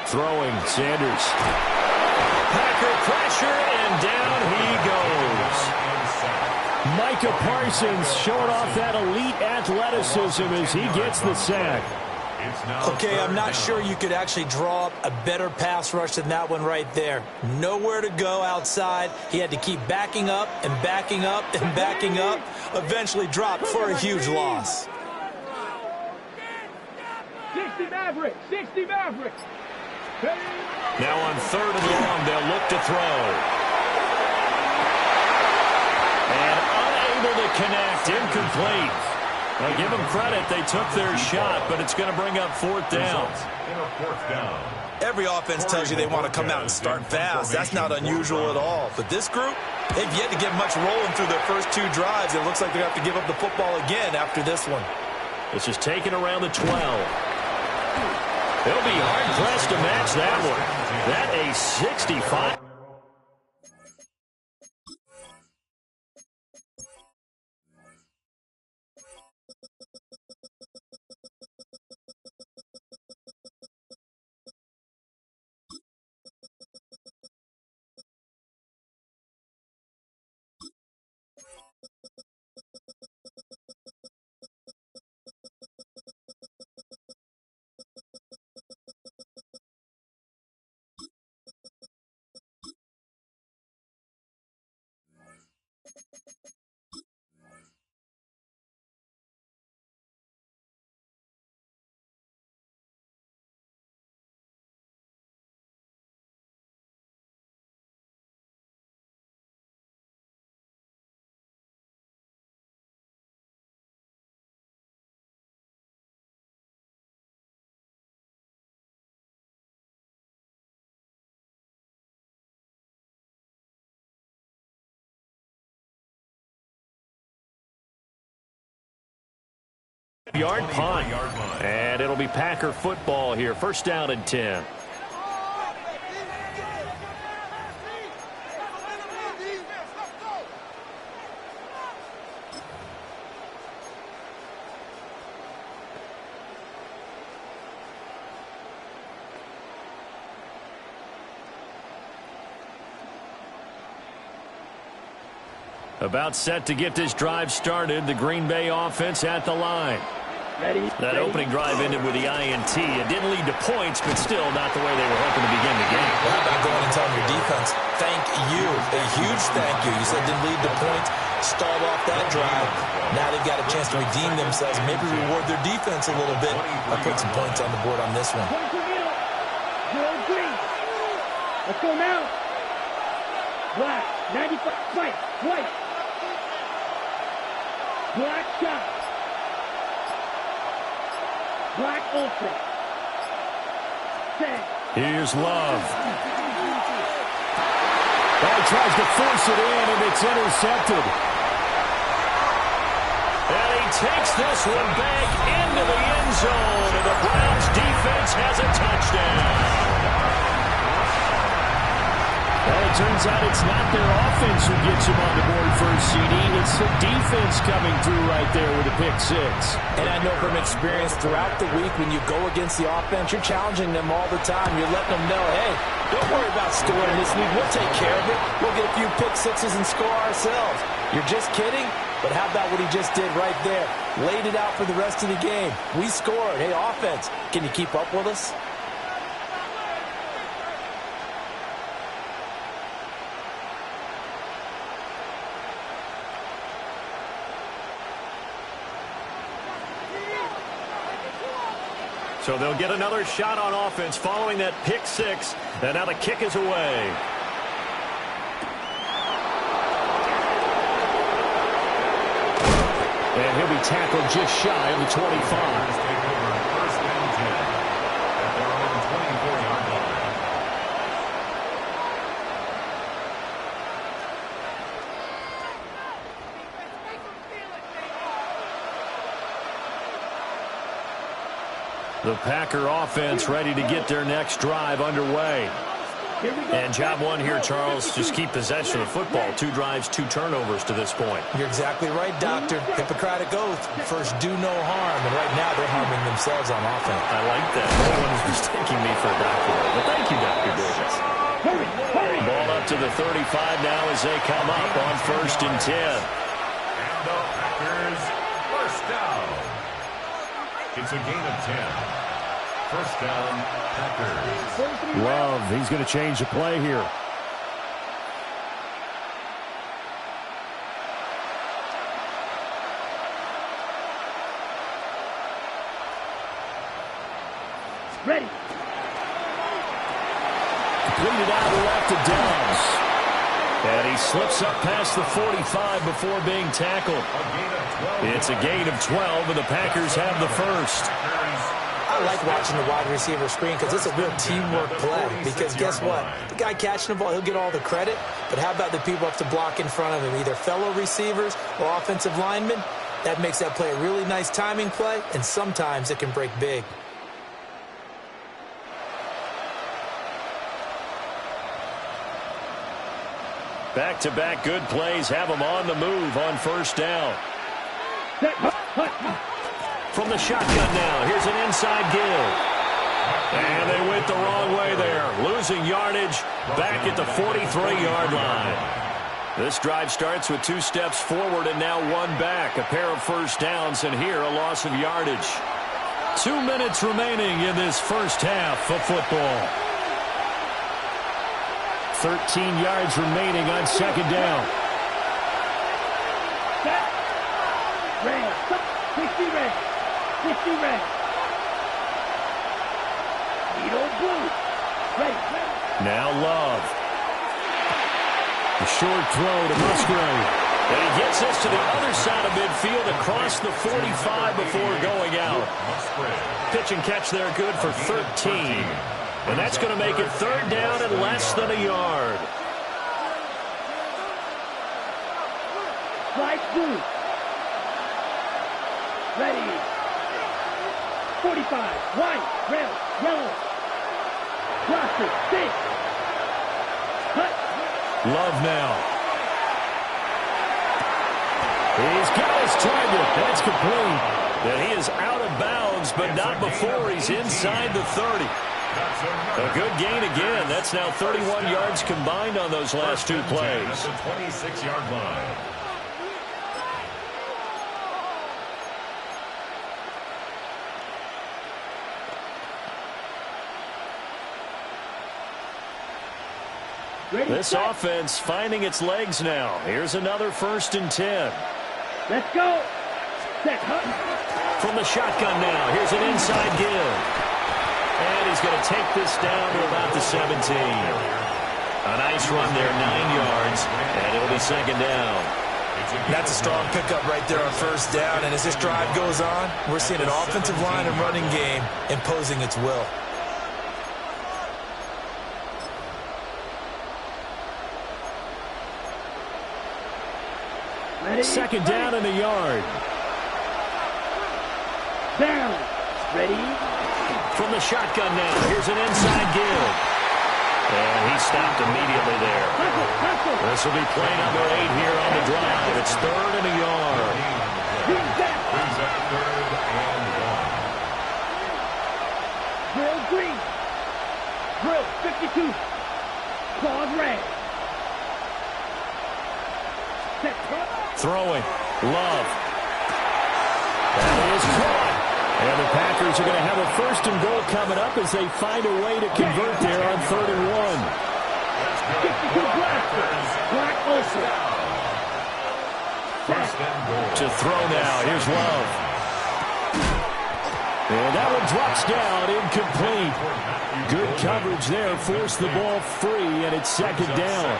Throwing, Sanders. Packer pressure, and down he goes. Micah Parsons showing off that elite athleticism as he gets the sack. Okay, I'm not sure you could actually draw up a better pass rush than that one right there. Nowhere to go outside. He had to keep backing up and backing up and backing up. Eventually dropped for a huge loss. 60 Maverick. 60 Maverick. Now on 3rd and long, they'll look to throw. And unable to connect, incomplete. Now give them credit, they took their shot, but it's going to bring up 4th down. Every offense tells you they want to come out and start fast. That's not unusual at all. But this group, they've yet to get much rolling through their first 2 drives. It looks like they're going to have to give up the football again after this one. This is taken around the 12. They'll be hard-pressed to match that one. That a 65. Yard punt. And it'll be Packer football here. First down and 10. About set to get this drive started. The Green Bay offense at the line. That opening drive ended with the INT. It didn't lead to points, but still not the way they were hoping to begin the game. Well, how about going and telling your defense, thank you, a huge thank you. You said it didn't lead to points, stalled off that drive. Now they've got a chance to redeem themselves, maybe reward their defense a little bit by putting some points on the board on this one. Let's go now. Black, 95, fight, white. Black shot. Black ultra. Set. Here's Love. Oh, he tries to force it in, and it's intercepted. And he takes this one back into the end zone, and the Browns defense has a touchdown. Well, it turns out it's not their offense who gets him on the board for a CD. It's the defense coming through right there with a pick six. And I know from experience throughout the week when you go against the offense, you're challenging them all the time. You're letting them know, hey, don't worry about scoring this week. We'll take care of it. We'll get a few pick sixes and score ourselves. You're just kidding? But how about what he just did right there? Laid it out for the rest of the game. We scored. Hey, offense, can you keep up with us? So they'll get another shot on offense following that pick six. And now the kick is away. And he'll be tackled just shy of the 25. The Packer offense ready to get their next drive underway. And job one here, Charles, just keep possession of the football. 2 drives, 2 turnovers to this point. You're exactly right, Doctor. Hippocratic oath. First, do no harm. And right now, they're harming themselves on offense. I like that. No one is mistaking me for a doctor. But thank you, Dr. Davis. Ball up to the 35 now as they come up on 1st and 10. And the Packers first down. It's a gain of 10. First down, Packers. Love, he's going to change the play here. Ready. Completed out to left to Downs. And he slips up past the 45 before being tackled. It's a gain of 12, and the Packers have the first. I like watching the wide receiver screen because it's a real teamwork play. Because guess what? The guy catching the ball, he'll get all the credit. But how about the people up to block in front of him, either fellow receivers or offensive linemen? That makes that play a really nice timing play, and sometimes it can break big. Back-to-back good plays have them on the move on first down. From the shotgun now, here's an inside give. And they went the wrong way there, losing yardage back at the 43-yard line. This drive starts with 2 steps forward and now 1 back. A pair of first downs, and here a loss of yardage. 2 minutes remaining in this first half of football. 13 yards remaining on second down. Red. 60 red. 60 red. Needle blue. Ready. Now Love. The short throw to Musgrave. And he gets this to the other side of midfield across the 45 before going out. Pitch and catch there good for 13. And that's going to make it third down and less than a yard. Strike two. Ready. 45. White. Red. Yellow. Roster. 6. Cut. Love now. He's got his target. That's complete. And he is out of bounds, but not before he's inside the 30. A good gain again. That's now 31 yards combined on those last two plays. That's the 26-yard line. This offense finding its legs now. Here's another 1st and 10. Let's go. Set. Hunt. From the shotgun now. Here's an inside give. And he's going to take this down to about the 17. A nice run there, 9 yards, and it'll be 2nd down. That's a strong pickup right there on 1st down, and as this drive goes on, we're seeing an offensive line and running game imposing its will. Ready? 2nd down in the yard. Down. Ready? From the shotgun now. Here's an inside give. And he stopped immediately there. This will be play number 8 here on the drive. It's 3rd and a yard. Brings up 3rd and 1. Drill green. Drill 52. Claws red. Set. Throwing. Love. That is caught. And the Packers are going to have a 1st and goal coming up as they find a way to convert there on 3rd and 1. 52 Black Olsen. To throw now. Here's Love. And that one drops down, incomplete. Good coverage there, forced the ball free, and it's 2nd down.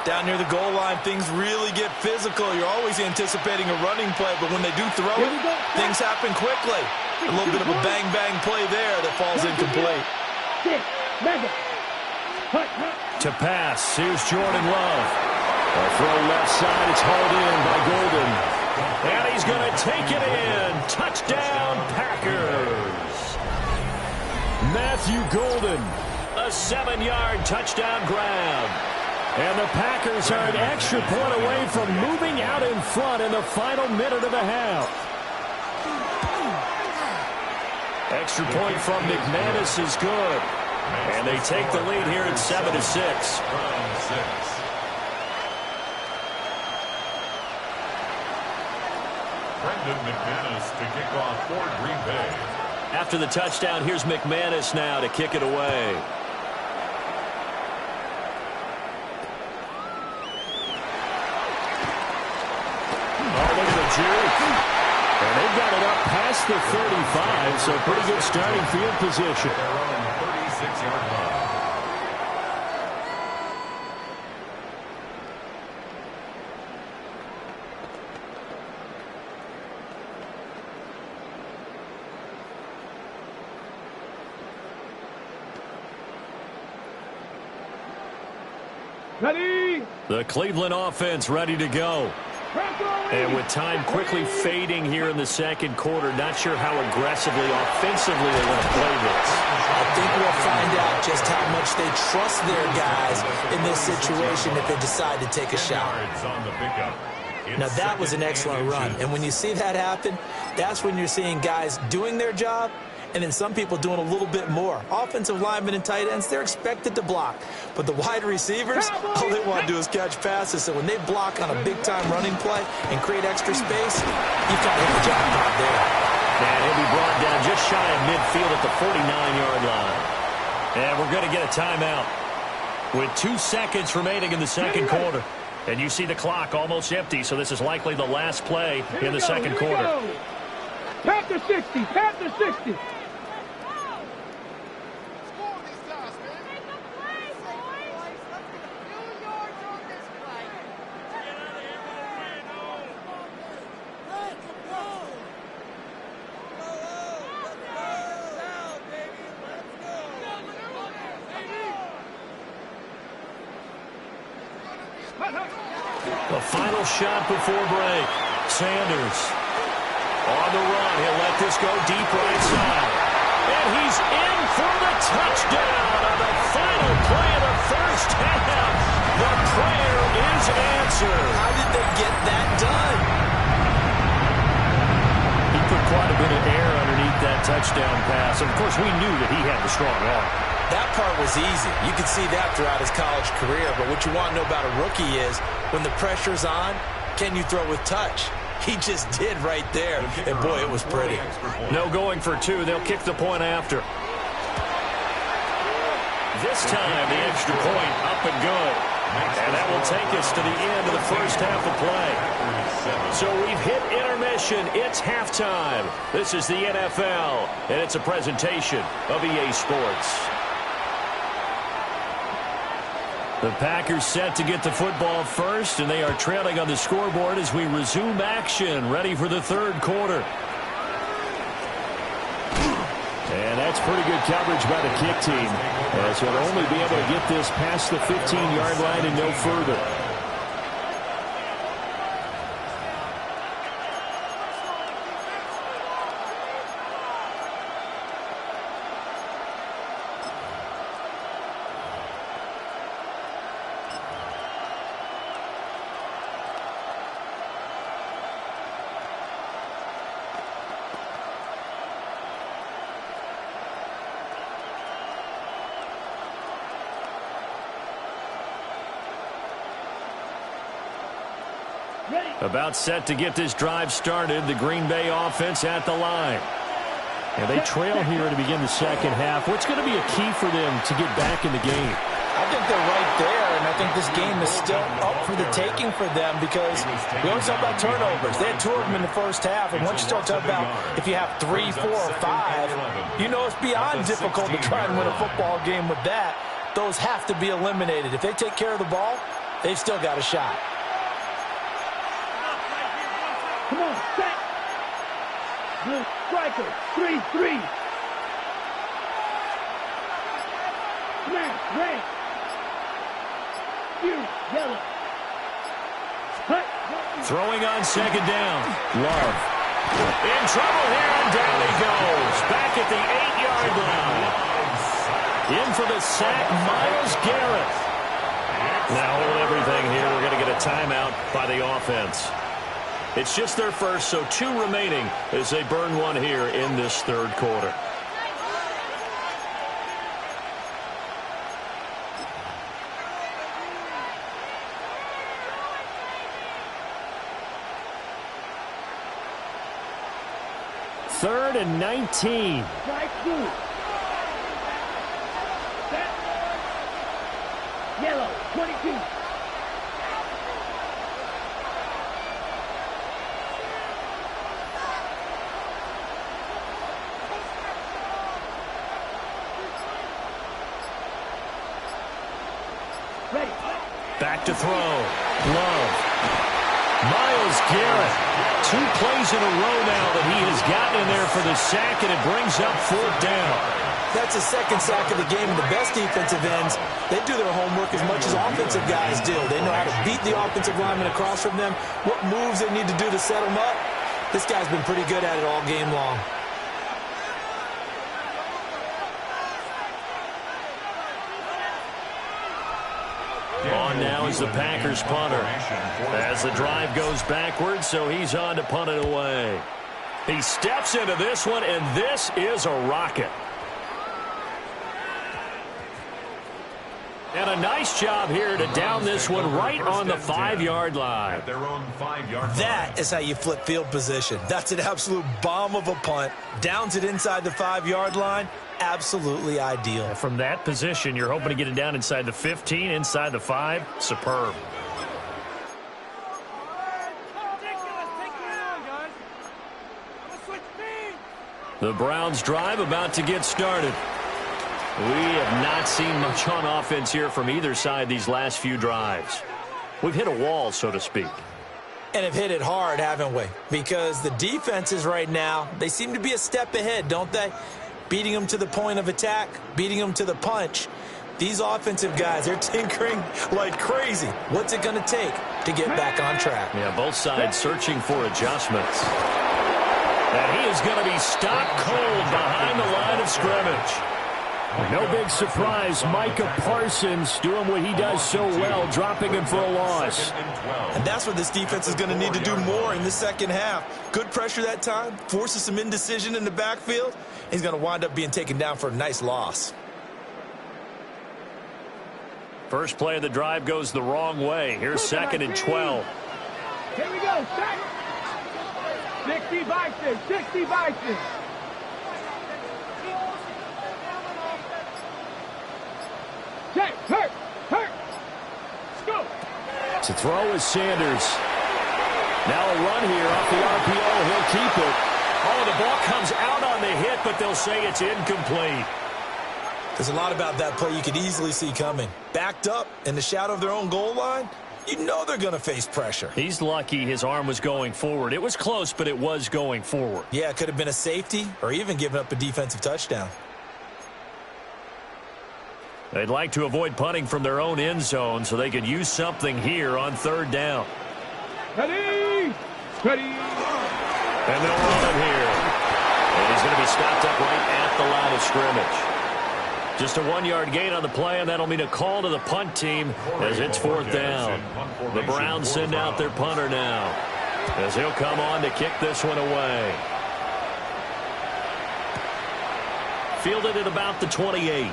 Down near the goal line, things really get physical. You're always anticipating a running play, but when they do throw it, things happen quickly. A little bit of a bang-bang play there that falls incomplete. To pass, here's Jordan Love. A throw left side, it's hauled in by Golden. And he's going to take it in. Touchdown, Packers. Matthew Golden, a 7-yard touchdown grab. And the Packers are an extra point away from moving out in front in the final minute of the half. Extra point from McManus is good. And they take the lead here at 7-6. Brendan McManus to kick off for Green Bay. After the touchdown, here's McManus now to kick it away. And they've got it up past the 35, so pretty good starting field position. Their own 36-yard line. Ready? The Cleveland offense ready to go. And with time quickly fading here in the 2nd quarter, not sure how aggressively, offensively they want to play this. I think we'll find out just how much they trust their guys in this situation if they decide to take a shot. Now, that was an excellent run. And when you see that happen, that's when you're seeing guys doing their job and then some people doing a little bit more. Offensive linemen and tight ends, they're expected to block. But the wide receivers, all they want to do is catch passes. So when they block on a big-time running play and create extra space, you've got to hit the jackpot there. And he'll be brought down just shy of midfield at the 49-yard line. And we're going to get a timeout with 2 seconds remaining in the 2nd quarter. And you see the clock almost empty, so this is likely the last play in the 2nd quarter. Panther 60, Panther 60. The final shot before break. Sanders. On the run, he'll let this go deep right side. And he's in for the touchdown on the final play of the first half. The prayer is answered. How did they get that done? He put quite a bit of air underneath that touchdown pass. Of course, we knew that he had the strong arm. That part was easy. You could see that throughout his college career. But what you want to know about a rookie is when the pressure's on, can you throw with touch? He just did right there. And, boy, it was pretty. No going for two. They'll kick the point after. This time, the extra point up and good. And that will take us to the end of the first half of play. So we've hit intermission. It's halftime. This is the NFL, and it's a presentation of EA Sports. The Packers set to get the football first, and they are trailing on the scoreboard as we resume action, ready for the third quarter. And that's pretty good coverage by the kick team, as they'll only be able to get this past the 15-yard line and no further. About set to get this drive started. The Green Bay offense at the line. And they trail here to begin the second half. What's going to be a key for them to get back in the game? I think they're right there, and I think this game is still up for the taking for them because we always talk about turnovers. They had 2 of them in the first half, and once you start talking about if you have 3, 4, or 5, you know it's beyond difficult to try and win a football game with that. Those have to be eliminated. If they take care of the ball, they've still got a shot. Come on, set. Blue striker, 3-3. Smash, red. You, yellow. Hut. Throwing on second down. Love. In trouble here, and down he goes. Back at the 8-yard line. In for the sack, Myles Garrett. Now hold everything here. We're going to get a timeout by the offense. It's just their first, so 2 remaining as they burn one here in this third quarter. Third and 19. Strike 2. Set. Yellow, 22. Back to throw. Love. Myles Garrett. 2 plays in a row now that he has gotten in there for the sack, and it brings up 4th down. That's his 2nd sack of the game, and the best defensive ends, they do their homework as much as offensive guys do. They know how to beat the offensive lineman across from them, what moves they need to do to set them up. This guy's been pretty good at it all game long. On now is the Packers punter as the drive goes backwards, so he's on to punt it away. He steps into this one, and this is a rocket. And a nice job here to down this one right on the 5-yard line. At their own 5-yard line. That is how you flip field position. That's an absolute bomb of a punt. Downs it inside the 5-yard line. Absolutely ideal. From that position, you're hoping to get it down inside the 15, inside the 5. Superb. The Browns drive about to get started. We have not seen much on offense here from either side these last few drives. We've hit a wall, so to speak. And have hit it hard, haven't we? Because the defenses right now, they seem to be a step ahead, don't they? Beating them to the point of attack, beating them to the punch. These offensive guys, they're tinkering like crazy. What's it going to take to get back on track? Yeah, both sides searching for adjustments. And he is going to be stopped cold behind the line of scrimmage. No big surprise, Micah Parsons doing what he does so well, dropping him for a loss. And that's what this defense is going to need to do more in the second half. Good pressure that time, forces some indecision in the backfield. He's going to wind up being taken down for a nice loss. First play of the drive goes the wrong way. Here's 2nd and 12. Here we go, set. 60 Bison, 60 Bison. Check, hurt. Go. To throw is Sanders. Now a run here off the RPO. He'll keep it. Oh, the ball comes out on the hit, but they'll say it's incomplete. There's a lot about that play you could easily see coming. Backed up in the shadow of their own goal line, you know they're going to face pressure. He's lucky his arm was going forward. It was close, but it was going forward. Yeah, it could have been a safety or even given up a defensive touchdown. They'd like to avoid punting from their own end zone so they could use something here on 3rd down. Ready. And they'll run it here. And he's going to be stopped up right at the line of scrimmage. Just a 1-yard gain on the play, and that'll mean a call to the punt team as it's 4th down. The Browns send out their punter now as he'll come on to kick this one away. Fielded at about the 28.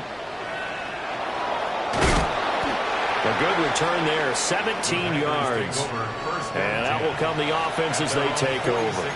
A good return there, 17 yards. And that will come the offense as they take over.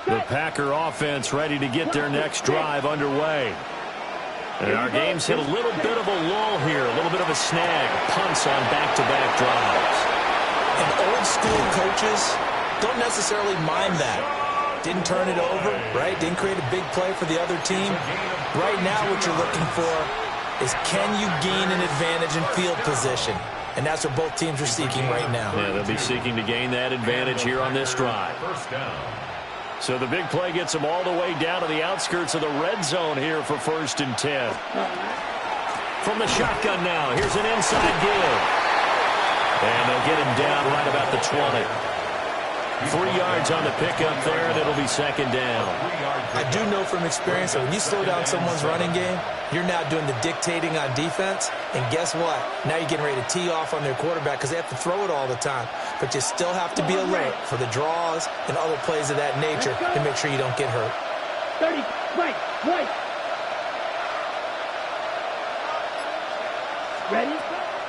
The Packer offense ready to get their next drive underway. And our game's hit a little bit of a lull here, a little bit of a snag. Punts on back-to-back drives. And old-school coaches don't necessarily mind that. Didn't turn it over, right? Didn't create a big play for the other team. Right now what you're looking for is can you gain an advantage in field position? And that's what both teams are seeking right now. Yeah, they'll be seeking to gain that advantage here on this drive. So the big play gets them all the way down to the outskirts of the red zone here for 1st and 10. From the shotgun now, here's an inside give. And they'll get him down right about the 20. 3 yards on the pickup there, and it'll be 2nd down. I do know from experience that when you slow down someone's running game, you're now doing the dictating on defense. And guess what? Now you're getting ready to tee off on their quarterback because they have to throw it all the time. But you still have to be alert for the draws and other plays of that nature to make sure you don't get hurt. 30, right. Ready?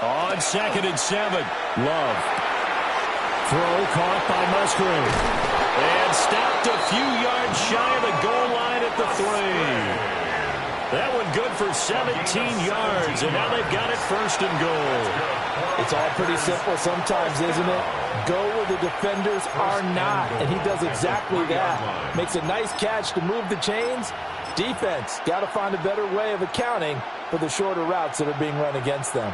On 2nd and 7, Love. Throw caught by Musgrave. And stopped a few yards shy of the goal line at the 3. That one good for 17 yards, and now they've got it 1st and goal. It's all pretty simple sometimes, isn't it? Go where the defenders are not, and he does exactly that. Makes a nice catch to move the chains. Defense, got to find a better way of accounting for the shorter routes that are being run against them.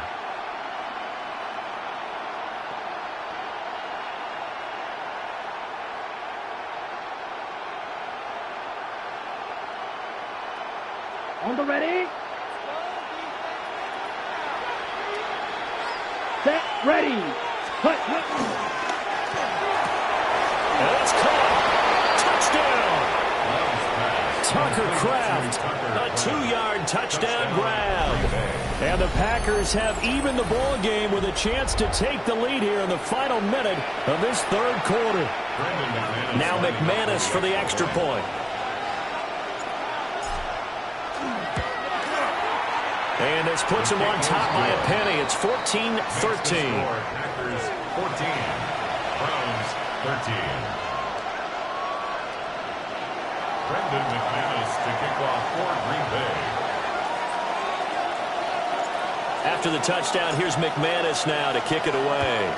On the ready. Set, ready. Hut. And it's caught. Touchdown. Tucker Kraft, a 2-yard touchdown grab. And the Packers have evened the ball game with a chance to take the lead here in the final minute of this 3rd quarter. Now McManus for the extra point. And this puts him on top by a penny. It's 14-13. Packers 14, Browns 13. Brendan McManus to kick off for Green Bay. After the touchdown, here's McManus now to kick it away.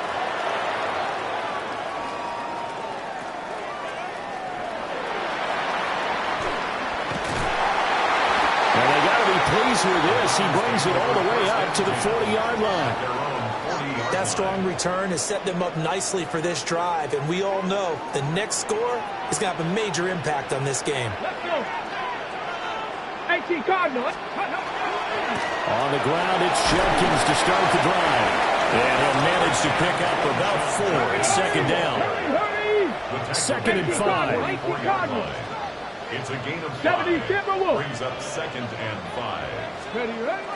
And they got to be pleased with this. He brings it all the way up to the 40-yard line. That strong return has set them up nicely for this drive, and we all know the next score is going to have a major impact on this game. Let's go. 18 Cardinals. On the ground, it's Jenkins to start the drive. And he'll manage to pick up about 4. It's second down. Second and 5. It's a gain of 70 5. Timberwolves. Brings up second and 5. Ready, ready?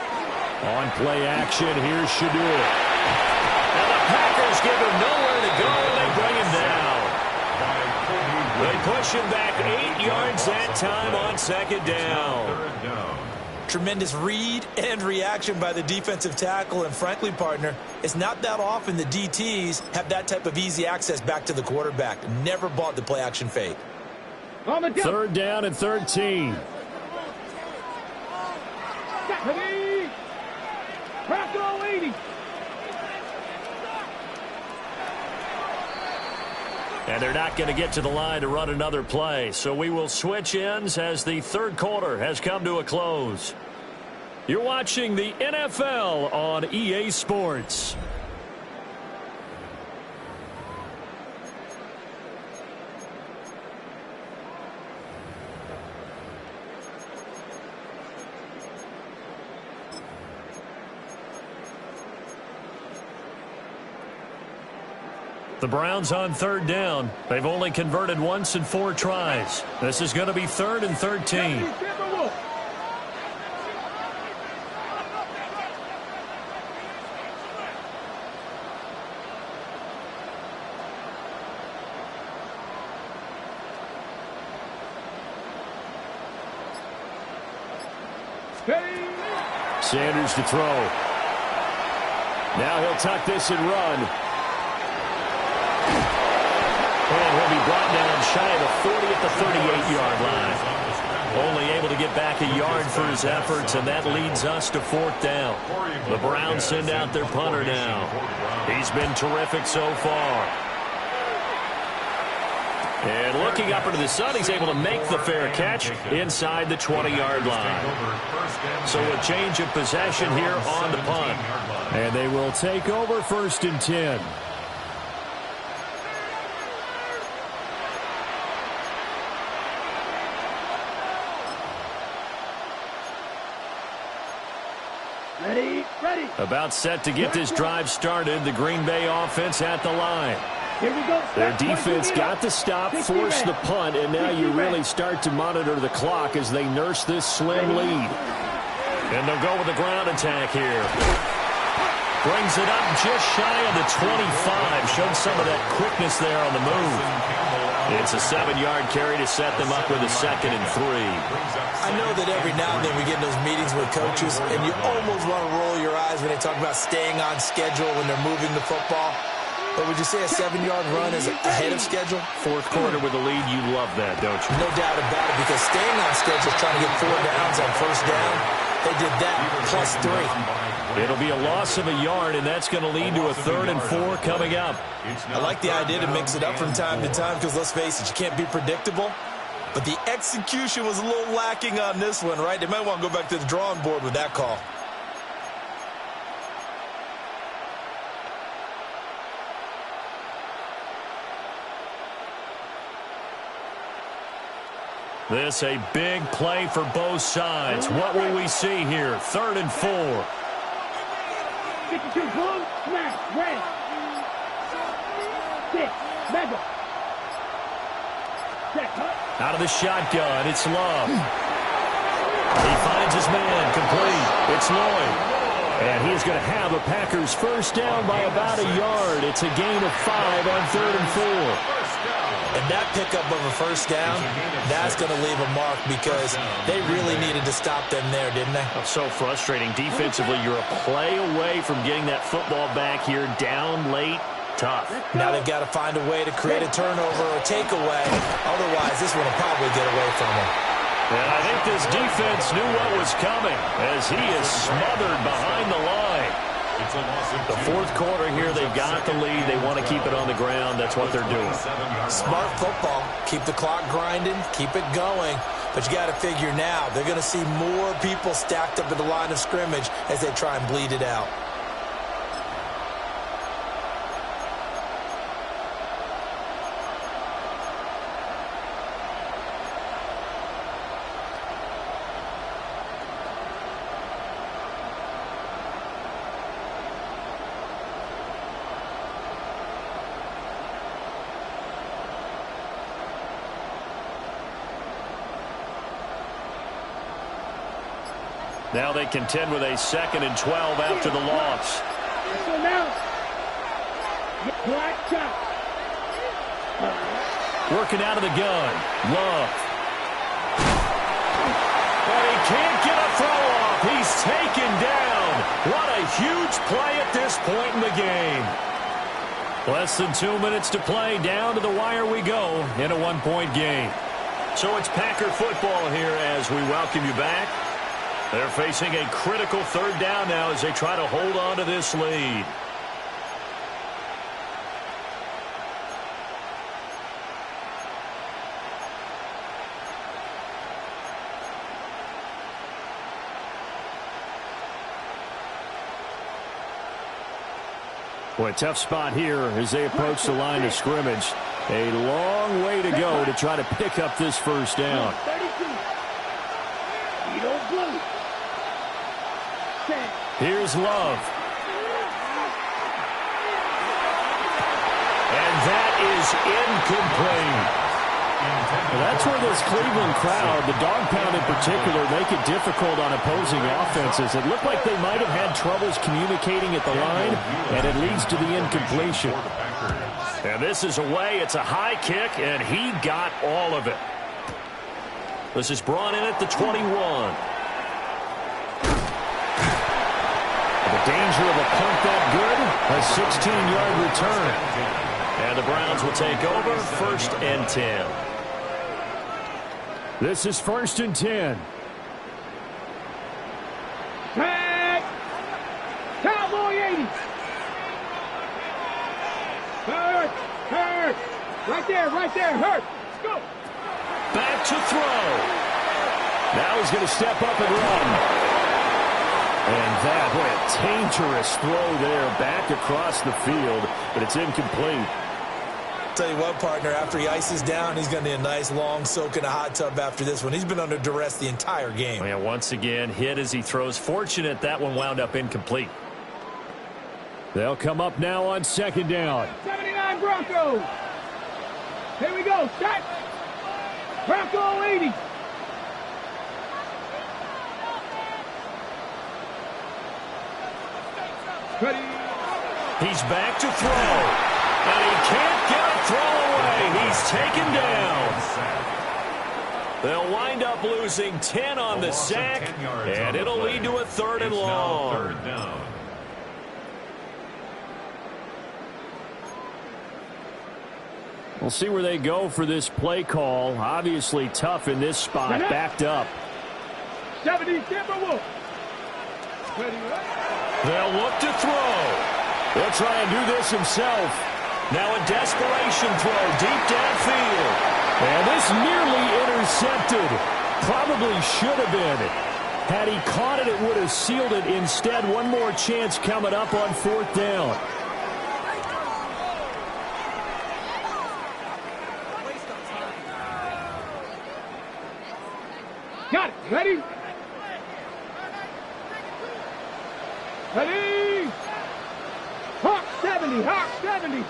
On play action, here's Shadur. And the Packers give him nowhere to go, and they bring him down. They push him back 8 yards that time on second down. Tremendous read and reaction by the defensive tackle, and frankly, partner, it's not that often the DTs have that type of easy access back to the quarterback. Never bought the play action fake. Third down and 13. And they're not going to get to the line to run another play. So we will switch ends as the third quarter has come to a close. You're watching the NFL on EA Sports. The Browns on third down. They've only converted once in 4 tries. This is going to be third and 13. Sanders to throw. Now he'll tuck this and run. And he'll be brought down shy of the 40 at the 38-yard line. Only able to get back a yard for his efforts, and that leads us to fourth down. The Browns send out their punter now. He's been terrific so far. And looking up into the sun, he's able to make the fair catch inside the 20-yard line. So a change of possession here on the punt. And they will take over first and 10. Ready, ready. About set to get this drive started. The Green Bay offense at the line. Here we go. Their defense got the stop, forced the punt, and now you really start to monitor the clock as they nurse this slim lead. And they'll go with the ground attack here. Brings it up just shy of the 25. Showed some of that quickness there on the move. It's a 7-yard carry to set them up with a second and 3. I know that every now and then we get in those meetings with coaches, and you almost want to roll your eyes when they talk about staying on schedule when they're moving the football. But would you say a 7-yard run is ahead of schedule? Fourth quarter with a lead, you love that, don't you? No doubt about it, because staying on schedule, trying to get 4 downs on first down, they did that plus 3. It'll be a loss of a yard, and that's going to lead to a 3rd and 4 coming up. I like the idea to mix it up from time to time because, let's face it, you can't be predictable. But the execution was a little lacking on this one, right? They might want to go back to the drawing board with that call. This a big play for both sides. What will we see here? 3rd and 4. 52 blue, smash, red. 6, mega. Out of the shotgun, it's Love. He finds his man, complete. It's Lloyd. And he's going to have a Packers first down by about a yard. It's a gain of 5 on 3rd and 4. And that pickup of a first down, that's going to leave a mark because they really needed to stop them there, didn't they? So frustrating. Defensively, you're a play away from getting that football back here down late. Tough. Now they've got to find a way to create a turnover or takeaway. Otherwise, this one will probably get away from them. And I think this defense knew what was coming as he is smothered behind the line. The fourth quarter here, they've got the lead. They want to keep it on the ground. That's what they're doing. Smart football. Keep the clock grinding. Keep it going. But you got to figure now, they're going to see more people stacked up at the line of scrimmage as they try and bleed it out. Now they contend with a 2nd and 12 after the loss. So now, black chop. Working out of the gun. Love. And he can't get a throw off. He's taken down. What a huge play at this point in the game. Less than 2 minutes to play. Down to the wire we go in a 1-point game. So it's Packer football here as we welcome you back. They're facing a critical 3rd down now as they try to hold on to this lead. Boy, tough spot here as they approach the line of scrimmage. A long way to go to try to pick up this 1st down. Here's Love. And that is incomplete. That's where this Cleveland crowd, the dog pound in particular, make it difficult on opposing offenses. It looked like they might have had troubles communicating at the line, and it leads to the incompletion. And this is away. It's a high kick, and he got all of it. This is brought in at the 21. The danger of a punt that good, a 16-yard return. And the Browns will take over 1st and 10. This is 1st and 10. Tag! Cowboy 80! Hurt! Hurt! Right there, hurt! Let's go! Back to throw. Now he's going to step up and run. And that, what a dangerous throw there back across the field, but it's incomplete. Tell you what, partner, after he ices down, he's going to need a nice long soak in a hot tub after this one. He's been under duress the entire game. Yeah, once again, hit as he throws. Fortunate that one wound up incomplete. They'll come up now on 2nd down. 79 Broncos. Here we go. Set. Bronco 80. Ready. He's back to throw. And he can't get a throw away. He's taken down. They'll wind up losing 10 on the sack, and it'll lead to a 3rd and long. We'll see where they go for this play call. Obviously tough in this spot, backed up. 70 Timberwolves. They'll look to throw. He'll try and do this himself. Now a desperation throw deep downfield. And this nearly intercepted. Probably should have been. Had he caught it, it would have sealed it. Instead, one more chance coming up on 4th down. Got it. Ready? Ready? Hawk 70. Hawk 70.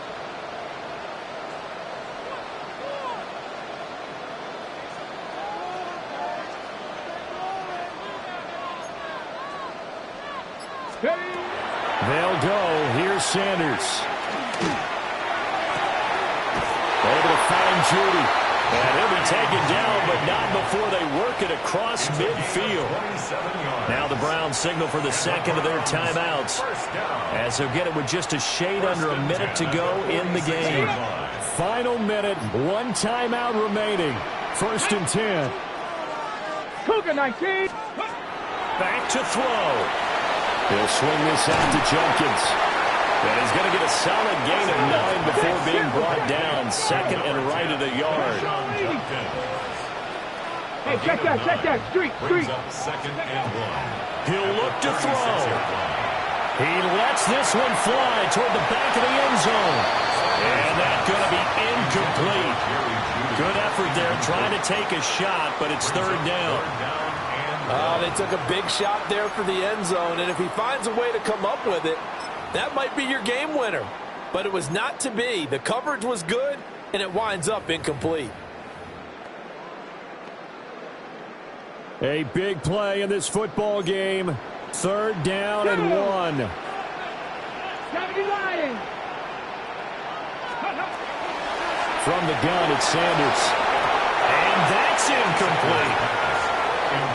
They'll go. Here's Sanders. Able to find Judy. And he'll be taken down, but not before they work it across midfield. Now the Browns signal for the 2nd of their timeouts, as they'll get it with just a shade under a minute to go in the game. Final minute, 1 timeout remaining. 1st and 10. Cougar 19. Back to throw. He'll swing this out to Jenkins. And he's going to get a solid gain of 9 before being brought down. 2nd and right of the yard. Hey, check that. Street. 2nd and 1. He'll look to throw. He lets this one fly toward the back of the end zone. And that's going to be incomplete. Good effort there trying to take a shot, but it's 3rd down. They took a big shot there for the end zone, and if he finds a way to come up with it, that might be your game winner. But it was not to be. The coverage was good, and it winds up incomplete. A big play in this football game. 3rd down and 1. From the gun, it's Sanders. And that's incomplete.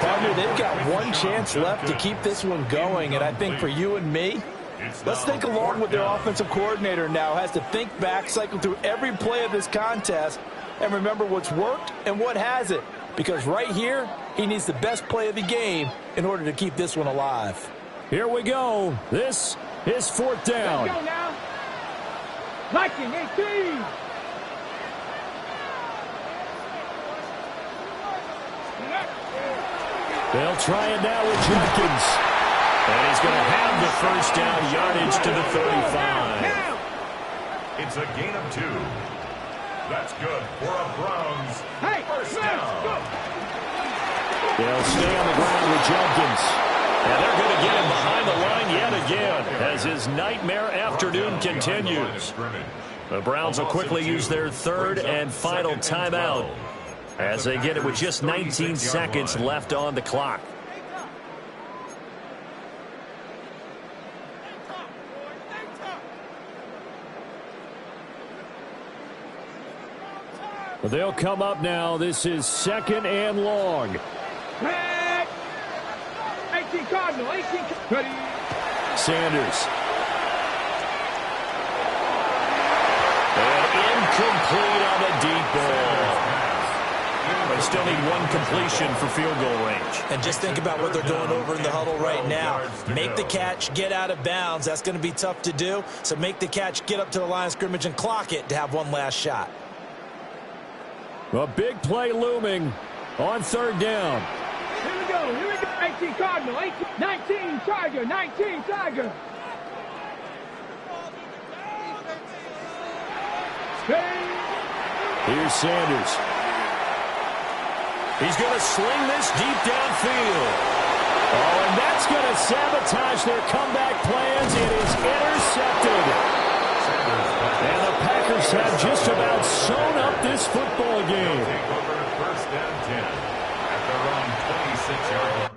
Partner, they've got one chance left to keep this one going, and I think for you and me, let's think along with their offensive coordinator now. Has to think back, cycle through every play of this contest, and remember what's worked and what hasn't. Because right here, he needs the best play of the game in order to keep this one alive. Here we go. This is 4th down. Let's go now. Viking 18. They'll try it now with Jenkins. And he's going to have the 1st down yardage to the 35. It's a gain of 2. That's good for a Browns first down. They'll stay on the ground with Jenkins. And they're going to get him behind the line yet again as his nightmare afternoon continues. The Browns will quickly use their 3rd and final timeout as they get it with just 19 seconds left on the clock. They'll come up now. This is 2nd and long. 18 Cardinal, 18. Ready. Sanders. And incomplete on the deep ball. They still need one completion for field goal range. And just think about what they're going over in the huddle right now. Make the catch, get out of bounds. That's going to be tough to do. So make the catch, get up to the line of scrimmage, and clock it to have one last shot. A big play looming on 3rd down. Here we go. 18 Cardinal, 18, 19 Tiger, 19 Tiger. Here's Sanders. He's going to sling this deep downfield. Oh, and that's going to sabotage their comeback plans. It is intercepted. And the Packers have just about sewn up this football game. Take over 1st and 10 at their own 26-yard line.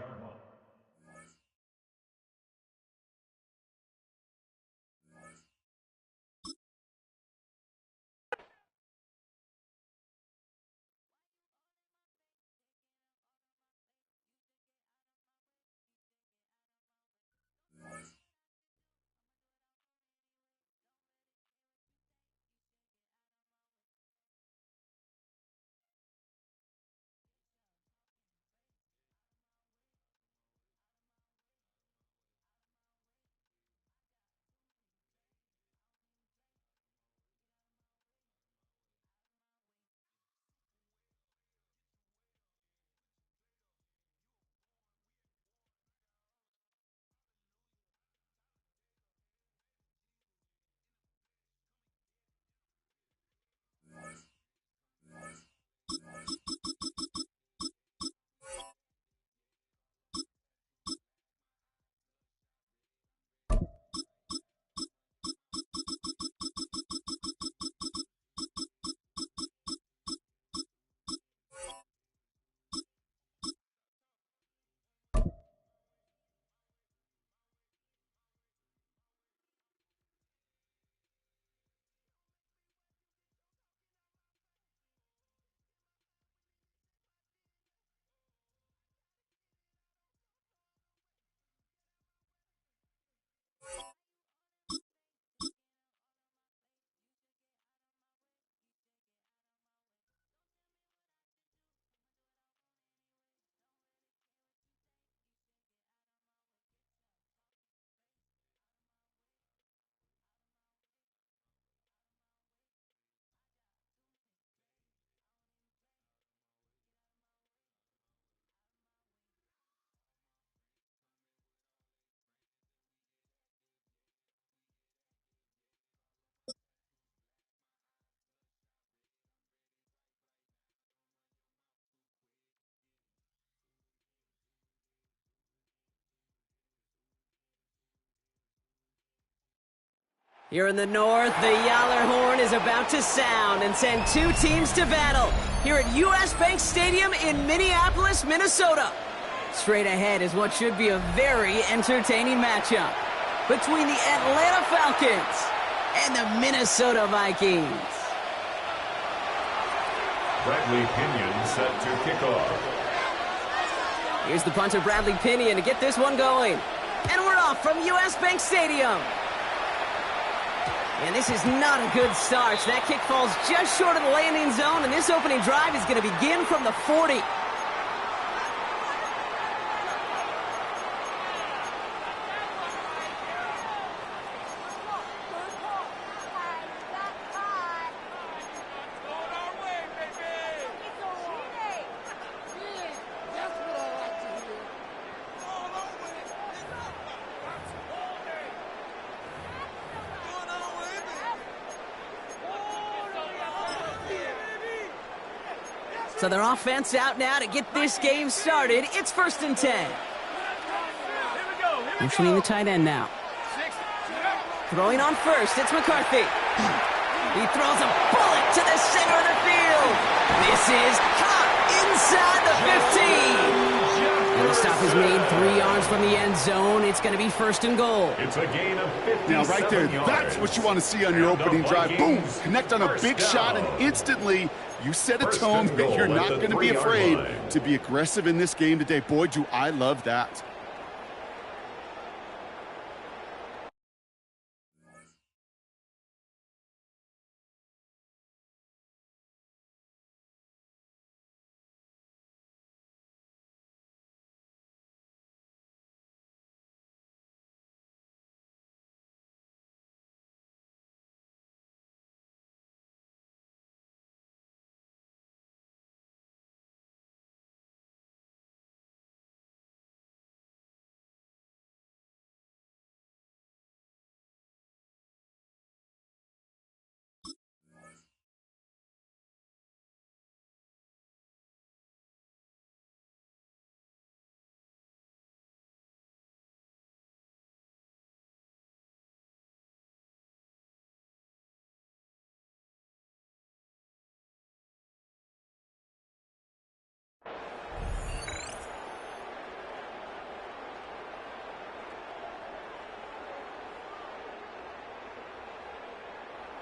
Here in the north, the Yaller horn is about to sound and send 2 teams to battle here at U.S. Bank Stadium in Minneapolis, Minnesota. Straight ahead is what should be a very entertaining matchup between the Atlanta Falcons and the Minnesota Vikings. Bradley Pinion set to kick off. Here's the punter, Bradley Pinion, to get this one going. And we're off from US Bank Stadium. And this is not a good start. That kick falls just short of the landing zone, and this opening drive is going to begin from the 40. So their offense out now to get this game started. It's 1st and 10. Motioning the tight end now. Throwing on first, it's McCarthy. He throws a bullet to the center of the field. This is caught inside the 15. And the stop is made 3 yards from the end zone. It's going to be 1st and goal. It's a gain of 57 Now, right there, yards. that's what you want to see on your opening drive. Boom! Connect on a big shot, and instantly you set a tone that you're not going to be afraid to be aggressive in this game today. Boy, do I love that.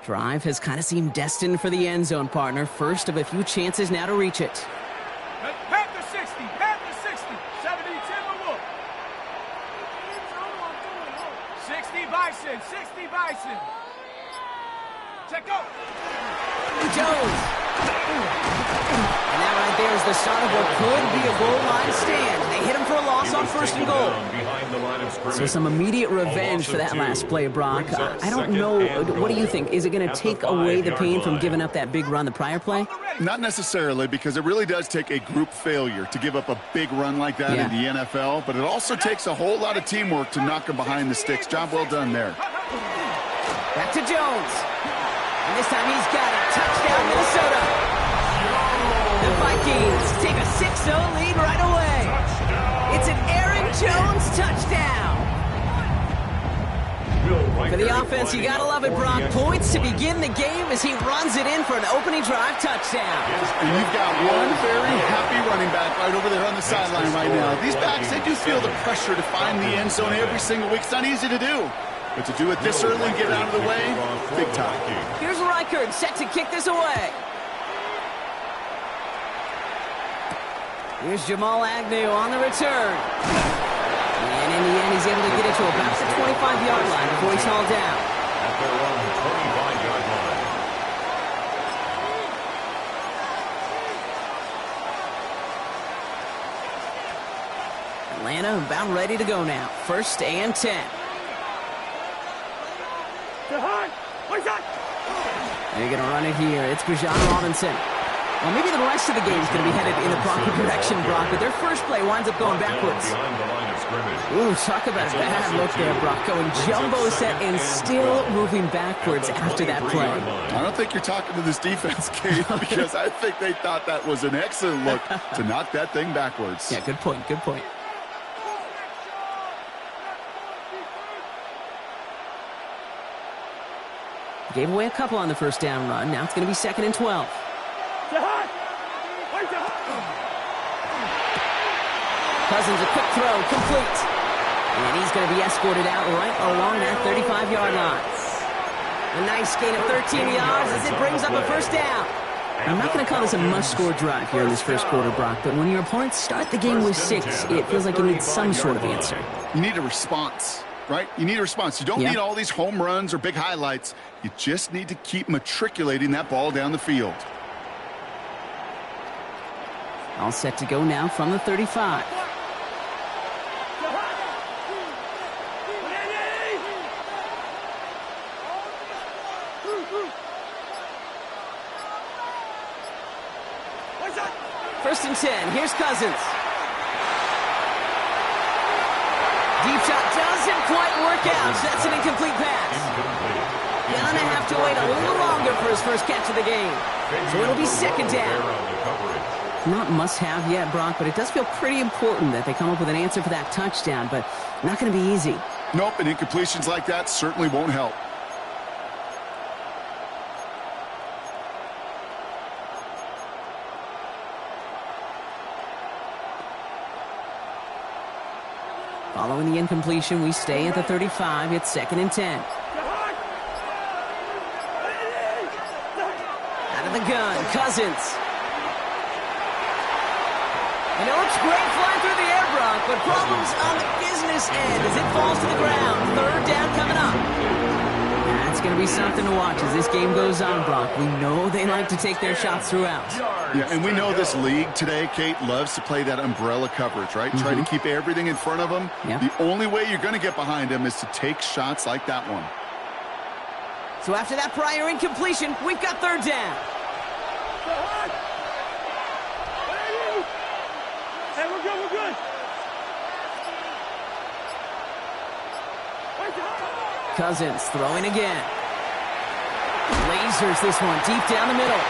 Drive has kind of seemed destined for the end zone, partner. First of a few chances now to reach it. Panther 60, Panther 60, 70, Timberwolf. 60 Bison, 60 Bison. Check out. Jones. And that right there is the start of what could be a goal line stand. They hit him for a loss on 1st and goal. So some immediate revenge for that last play, Brock. I don't know. What do you think? Is it going to take away the pain from giving up that big run the prior play? Not necessarily, because it really does take a group failure to give up a big run like that in the NFL, but it also takes a whole lot of teamwork to knock them behind the sticks. Job well done there. Back to Jones. And this time he's got it. Touchdown, Minnesota. The Vikings take a 6-0 lead right away. It's an Aaron Jones touchdown. For the offense, you gotta love it, Brock. Points to begin the game as he runs it in for an opening drive touchdown. And you've got one very happy running back right over there on the sideline right now. These backs, they do feel the pressure to find the end zone every single week. It's not easy to do. But to do it this early and get it out of the way, big time. Here's Reichard set to kick this away. Here's Jamal Agnew on the return. And in the end, he's able to get it to about the 25-yard line before he's hauled down. At their own 25-yard line. Atlanta about ready to go now. 1st and 10. They're going to run it here. It's Bijan Robinson. Well, maybe the rest of the game is going to be headed in the proper direction, Brock, but their first play winds up going backwards. Ooh, talk about a bad look there, Brock. Going jumbo set and still moving backwards after that play. I don't think you're talking to this defense, Kate, because I think they thought that was an excellent look to knock that thing backwards. Yeah, good point, good point. Gave away a couple on the first down run. Now it's going to be 2nd and 12. Cousins, a quick throw, complete. And he's going to be escorted out right along that 35-yard line. A nice gain of 13 yards as it brings up a first down. I'm not going to call this a must-score drive here in this first quarter, Brock, but when your opponents start the game with 6, it feels like you need some sort of answer. You need a response, right? You need a response. You don't need all these home runs or big highlights. You just need to keep matriculating that ball down the field. All set to go now from the 35. First and 10. Here's Cousins. Deep shot doesn't quite work out. That's an incomplete pass. Gonna have to wait a little longer for his first catch of the game. So it'll be second down. Not must-have yet, Brock, but it does feel pretty important that they come up with an answer for that touchdown, but not going to be easy. Nope, and incompletions like that certainly won't help. Following the incompletion, we stay at the 35. It's second and 10. Out of the gun, Cousins. You know, it's great flying through the air, Brock, but problems on the business end as it falls to the ground. Third down coming up. That's going to be something to watch as this game goes on, Brock. We know they like to take their shots throughout. Yeah, and we know this league today, Kate, loves to play that umbrella coverage, right? Try to keep everything in front of them. The only way you're going to get behind them is to take shots like that one. So after that prior incompletion, we've got third down. Hey, we're good, we're good. Cousins throwing again. Lasers this one deep down the middle.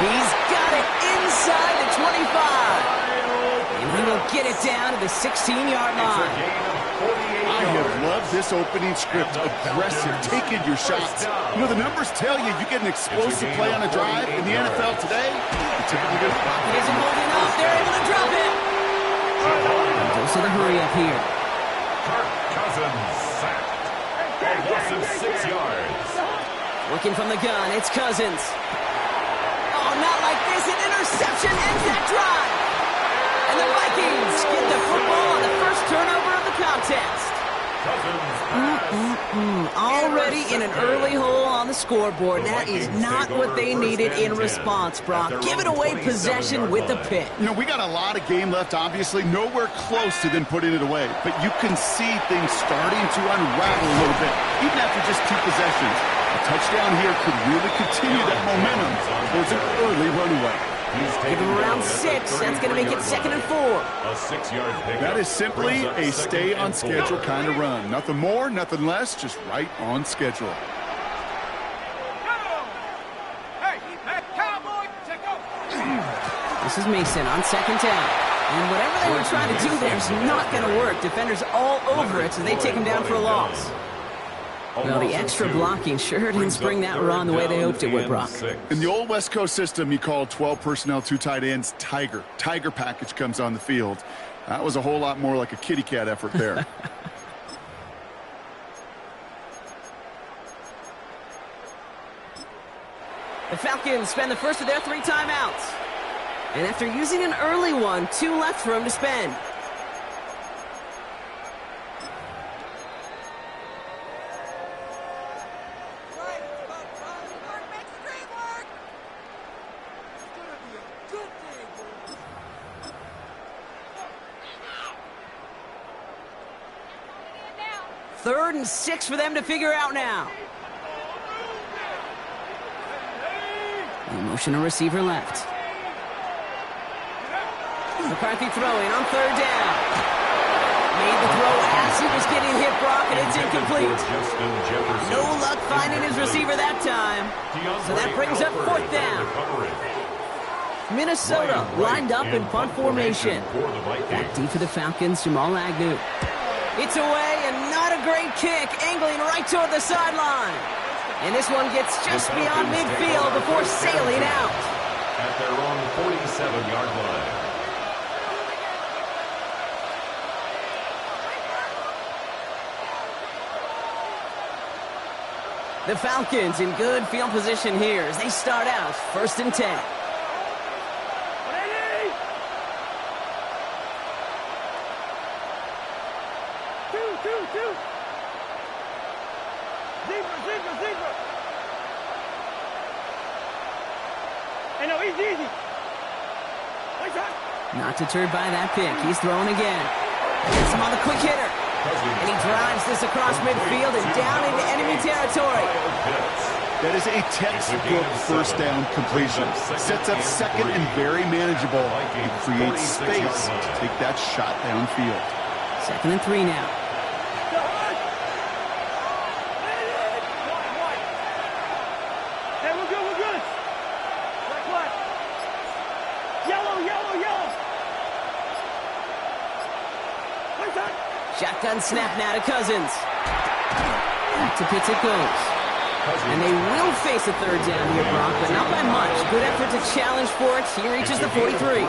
He's got it inside the 25. And he will get it down to the 16-yard line. I have loved this opening script. Aggressive, taking your shots. You know, the numbers tell you you get an explosive play on a drive in the NFL today. You're typically going to It isn't holding up. They're able to drop it. Goes to the hurry up here. Cousins sacked. And loss of 6 yards. Working from the gun, it's Cousins. Oh, not like this. An interception ends that drive. And the Vikings get the football on the first turnover of the contest. Already in an early hole on the scoreboard. That is not what they needed in response, Brock. Giving away possession with the pick. You know, we got a lot of game left, obviously. Nowhere close to them putting it away. But you can see things starting to unravel a little bit, even after just 2 possessions. A touchdown here could really continue that momentum towards an early runaway. Give him around 6. That's going to make it second and 4. A 6-yard pickup. That is simply a stay on schedule kind of run. Nothing more, nothing less, just right on schedule. This is Mason on second down. And whatever they were trying to do there is not going to work. Defenders all over it, so they take him down for a loss. Well, the extra blocking sure didn't spring that run the way they hoped it would, Brock. In the old West Coast system, you call 12 personnel, 2 tight ends, Tiger. Tiger package comes on the field. That was a whole lot more like a kitty cat effort there. The Falcons spend the first of their 3 timeouts. And after using an early one, 2 left for him to spend. Third and 6 for them to figure out now. The motion to receiver left. McCarthy throwing on third down. Made the throw as he was getting hit, Brock, and it's incomplete. No luck finding his receiver that time. So that brings up fourth down. Minnesota lined up in punt formation. Back deep for the Falcons, Jamal Agnew. It's away and not a great kick, angling right toward the sideline. And this one gets just beyond midfield before sailing out. At their own 47-yard line. The Falcons in good field position here as they start out 1st and 10. Easy. Not deterred by that pick. He's throwing again. Gets him on the quick hitter. And he drives this across midfield and down into enemy territory. That is a textbook first down completion. Sets up second and very manageable. It creates space to take that shot downfield. 2nd and 3 now. Hey, we're good. Black. Yellow. Shotgun snap now to Cousins. Back to Pitts it goes. And they will face a 3rd down here, Brock, but not by much. Good effort to challenge for it. He reaches the 43.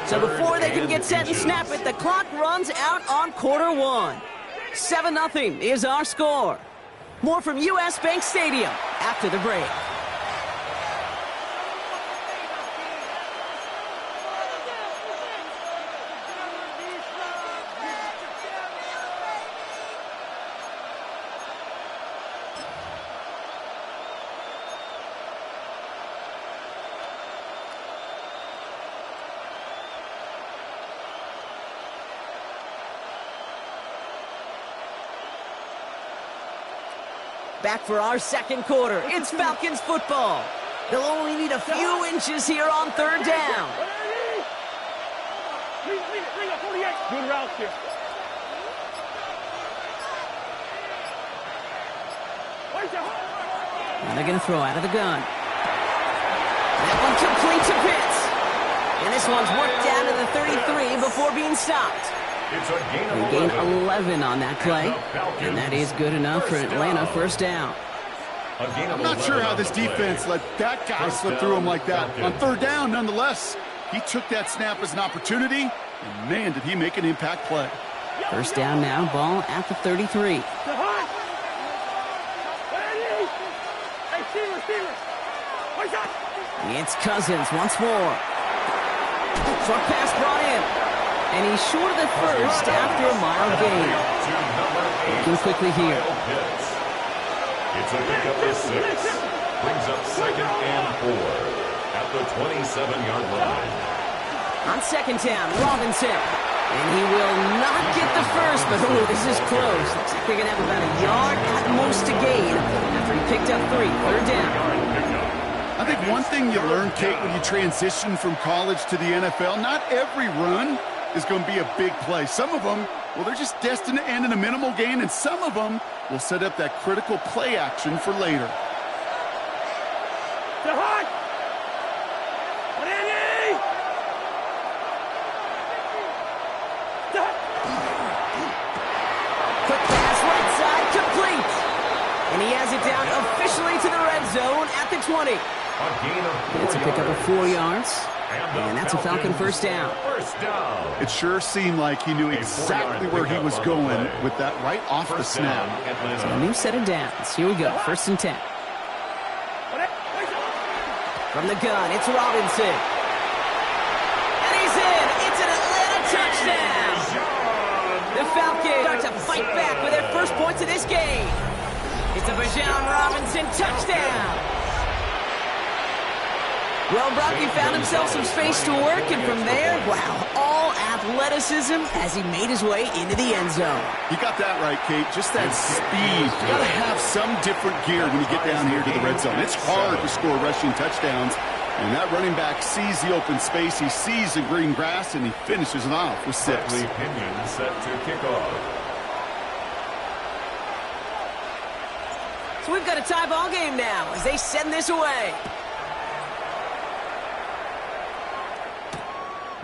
So before they can get set and snap it, the clock runs out on quarter 1. 7-0 is our score. More from U.S. Bank Stadium after the break. Back for our 2nd quarter. It's Falcons football. They'll only need a few inches here on 3rd down. Bring up 48. Good routes here. And they're going to throw out of the gun. That one complete to Pitts. And this one's worked down to the 33 before being stopped. They gain 11 on that play, and that is good enough for Atlanta 1st down. I'm not sure how this defense let that guy slip through him like that. On 3rd down, nonetheless, he took that snap as an opportunity, and man, did he make an impact play. 1st down now, ball at the 33. It's Cousins once more. Short pass brought in. And he's short of the 1st after a mile gain. Looking quickly here. It's a pickup of 6. Brings up 2nd and 4 at the 27-yard line. On 2nd down, Robinson. And he will not get the 1st, but this is close. Looks like they're going to have about a yard at most to gain after he picked up 3. 3rd down. I think one thing you learn, Kate, when you transition from college to the NFL, not every run is going to be a big play. Some of them, well, they're just destined to end in a minimal gain, and some of them will set up that critical play action for later. Quick pass right side, complete. And he has it down officially to the red zone at the 20. It's a pickup of 4 yards. And that's a Falcon 1st down. It sure seemed like he knew exactly where he was going with that right off the snap. So a new set of downs. Here we go, 1st and 10. From the gun, it's Robinson. And he's in. It's an Atlanta touchdown. The Falcons start to fight back with their 1st points of this game. It's a Bijan Robinson touchdown. Well, Brock, he found himself some space to work, and from there, wow, all athleticism as he made his way into the end zone. You got that right, Kate. Just that speed. You got to have some different gear when you get down here to the red zone. It's hard to score rushing touchdowns, and that running back sees the open space, he sees the green grass, and he finishes it off with 6. Pinion set to kick off. So we've got a tie ball game now as they send this away.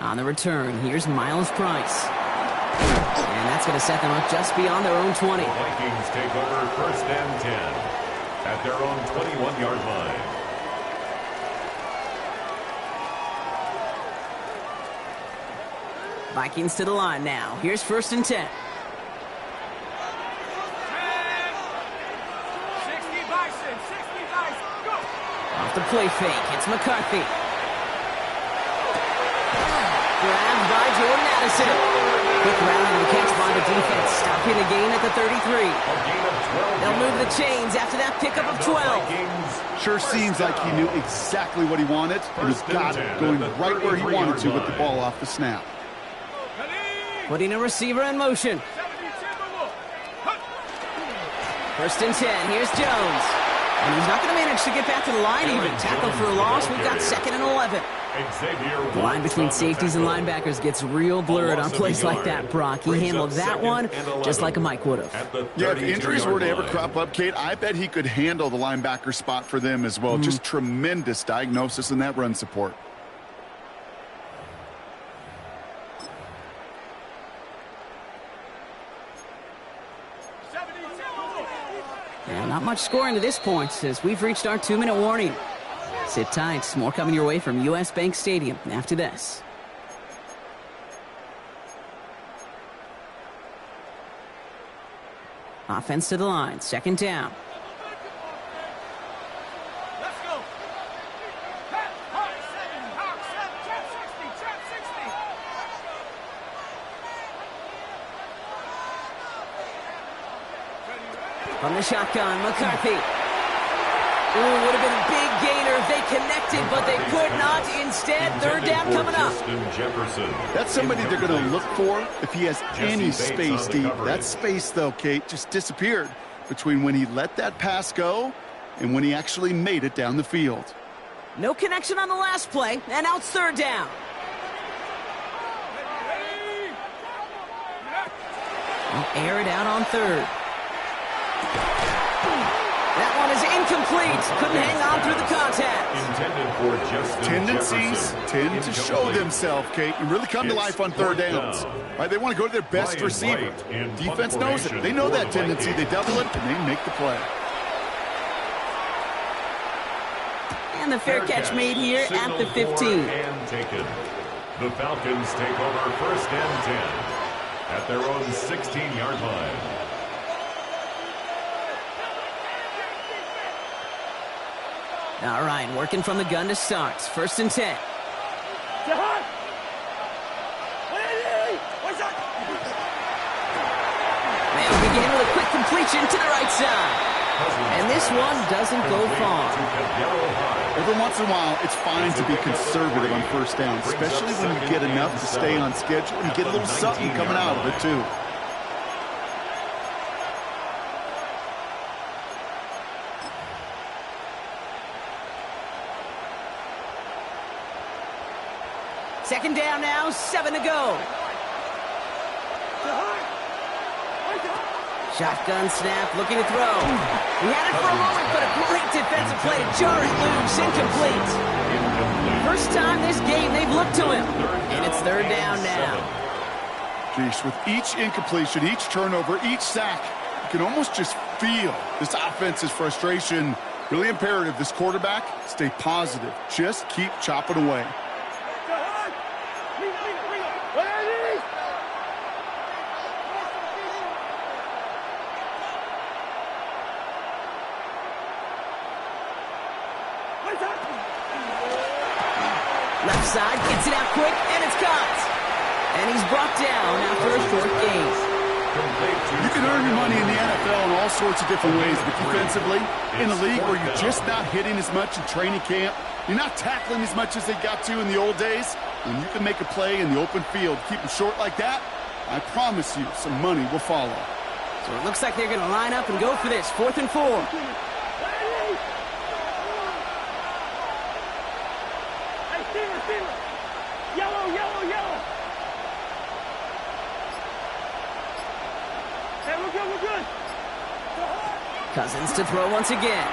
On the return, here's Miles Price. And that's going to set them up just beyond their own 20. The Vikings take over 1st and 10 at their own 21-yard line. Vikings to the line now. Here's 1st and 10. the play fake. It's McCarthy. Grabbed by Jordan Addison. Quick rally to the catch by the defense. Stopping the gain at the 33. They'll move the chains after that pickup of 12. Sure seems like he knew exactly what he wanted, and he's got it, going right where he wanted to with the ball off the snap. Putting a receiver in motion. First and 10. Here's Jones. And he's not going to manage to get back to the line even. Tackle for a loss. We've got 2nd and 11. The line between safeties and linebackers gets real blurred on plays like that, Brock. He handled that one just like a Mike would have. Yeah, if injuries were to ever crop up, Kate, I bet he could handle the linebacker spot for them as well. Just tremendous diagnosis in that run support. And not much scoring to this point as we've reached our 2-minute warning. Sit tight. More coming your way from U.S. Bank Stadium after this. Offense to the line. 2nd down. Let's go. From the shotgun, McCarthy. Ooh, would have been a big gainer if they connected, but they could not. Instead, 3rd down coming up. That's somebody they're going to look for if he has any space deep. That space, though, Kate, just disappeared between when he let that pass go and when he actually made it down the field. No connection on the last play, and now it's 3rd down. They'll air it out on 3rd. That one is incomplete. Couldn't hang on through the contact. Tendencies tend to show themselves, Kate, and really come to life on 3rd downs. Right, they want to go to their best receiver. Defense knows it. They know that tendency. They double it, and they make the play. And the fair catch made here at the 15. The Falcons take over 1st and 10 at their own 16-yard line. All right, working from the gun to start. 1st and 10. They'll begin with a quick completion to the right side. And this one doesn't go far. Every once in a while, it's fine to be conservative on 1st down, especially when you get enough to stay on schedule and get a little something coming out of it, too. Second down now, 7 to go. Shotgun snap, looking to throw. He had it for a moment, but a great defensive play to jar it loose. Incomplete. First time this game they've looked to him. And it's 3rd down now. Geesh, with each incompletion, each turnover, each sack, you can almost just feel this offense's frustration. Really imperative, this quarterback, stay positive. Just keep chopping away. Left side, gets it out quick, and it's caught. And he's brought down after a short gain. You can earn your money in the NFL in all sorts of different ways, but defensively, in a league where you're just not hitting as much in training camp, you're not tackling as much as they got to in the old days, when you can make a play in the open field, keep them short like that, I promise you some money will follow. So it looks like they're going to line up and go for this. 4th and 4. Cousins to throw once again.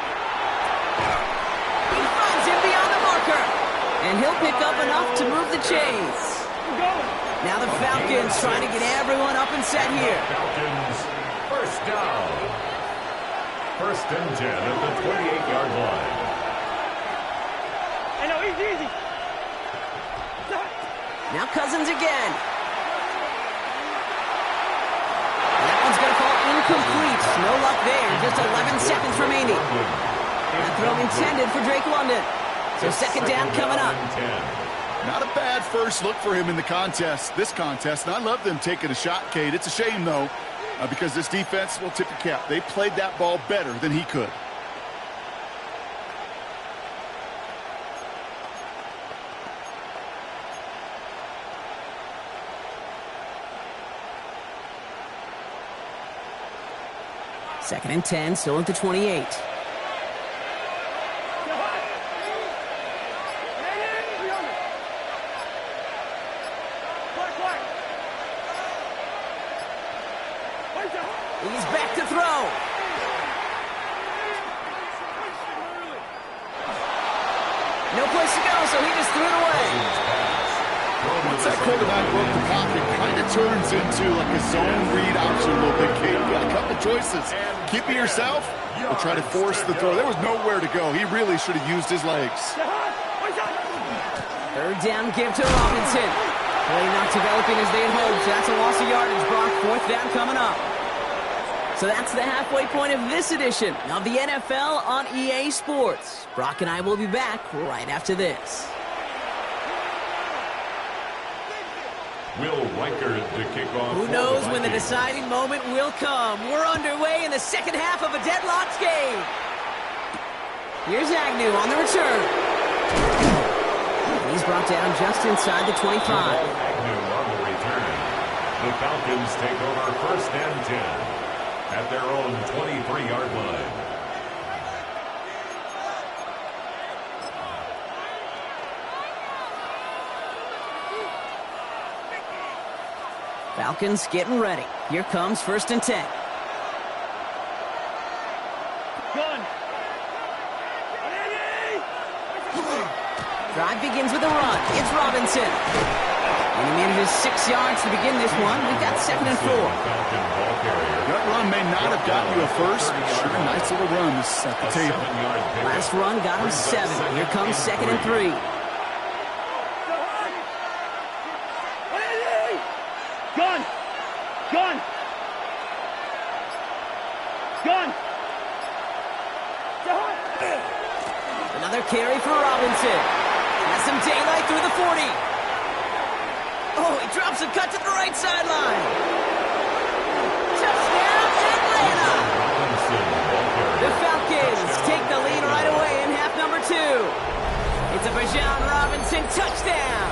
He finds him beyond the marker. And he'll pick up enough to move the chains. Now the Falcons trying to get everyone up and set here. Falcons, 1st down. 1st and 10 at the 28-yard line. I know, easy. Now Cousins again. That one's going to fall incomplete. No luck there. Just 11 seconds remaining. That throw intended for Drake London. So second down coming up. Not a bad first look for him in the this contest. And I love them taking a shot, Cade. It's a shame, though, because this defense will tip your cap. They played that ball better than he could. Second and 10, still at the 28. He's back to throw. No place to go, so he just threw it away. Once that quarterback broke the pocket, kind of turns into like a zone read option a little bit, Kate. You got a couple choices. Keep it yourself or try to force the throw. There was nowhere to go. He really should have used his legs. Third down give to Robinson. Play not developing as they had hoped, so that's a loss of yardage. Brock, fourth down coming up. So that's the halfway point of this edition of the NFL on EA Sports. Brock and I will be back right after this. Will Reichard to kick off. Who knows when the deciding moment will come? We're underway in the second half of a deadlocked game. Here's Agnew on the return. He's brought down just inside the 25. Agnew on the return. The Falcons take over first and 10 at their own 23-yard line. Falcons getting ready. Here comes first and 10. Drive begins with a run. It's Robinson. And he manages 6 yards to begin this one. We've got second and 4. That run may not have gotten you a first, but sure, a nice little run to set the table. Last run got him 7. Here comes second and 3. Gun! Gun! Gun! Another carry for Robinson. Has some daylight through the 40. Oh, he drops a cut to the right sideline. Touchdown, Atlanta! The Falcons take the lead right away in half number 2. It's a Bijan Robinson touchdown.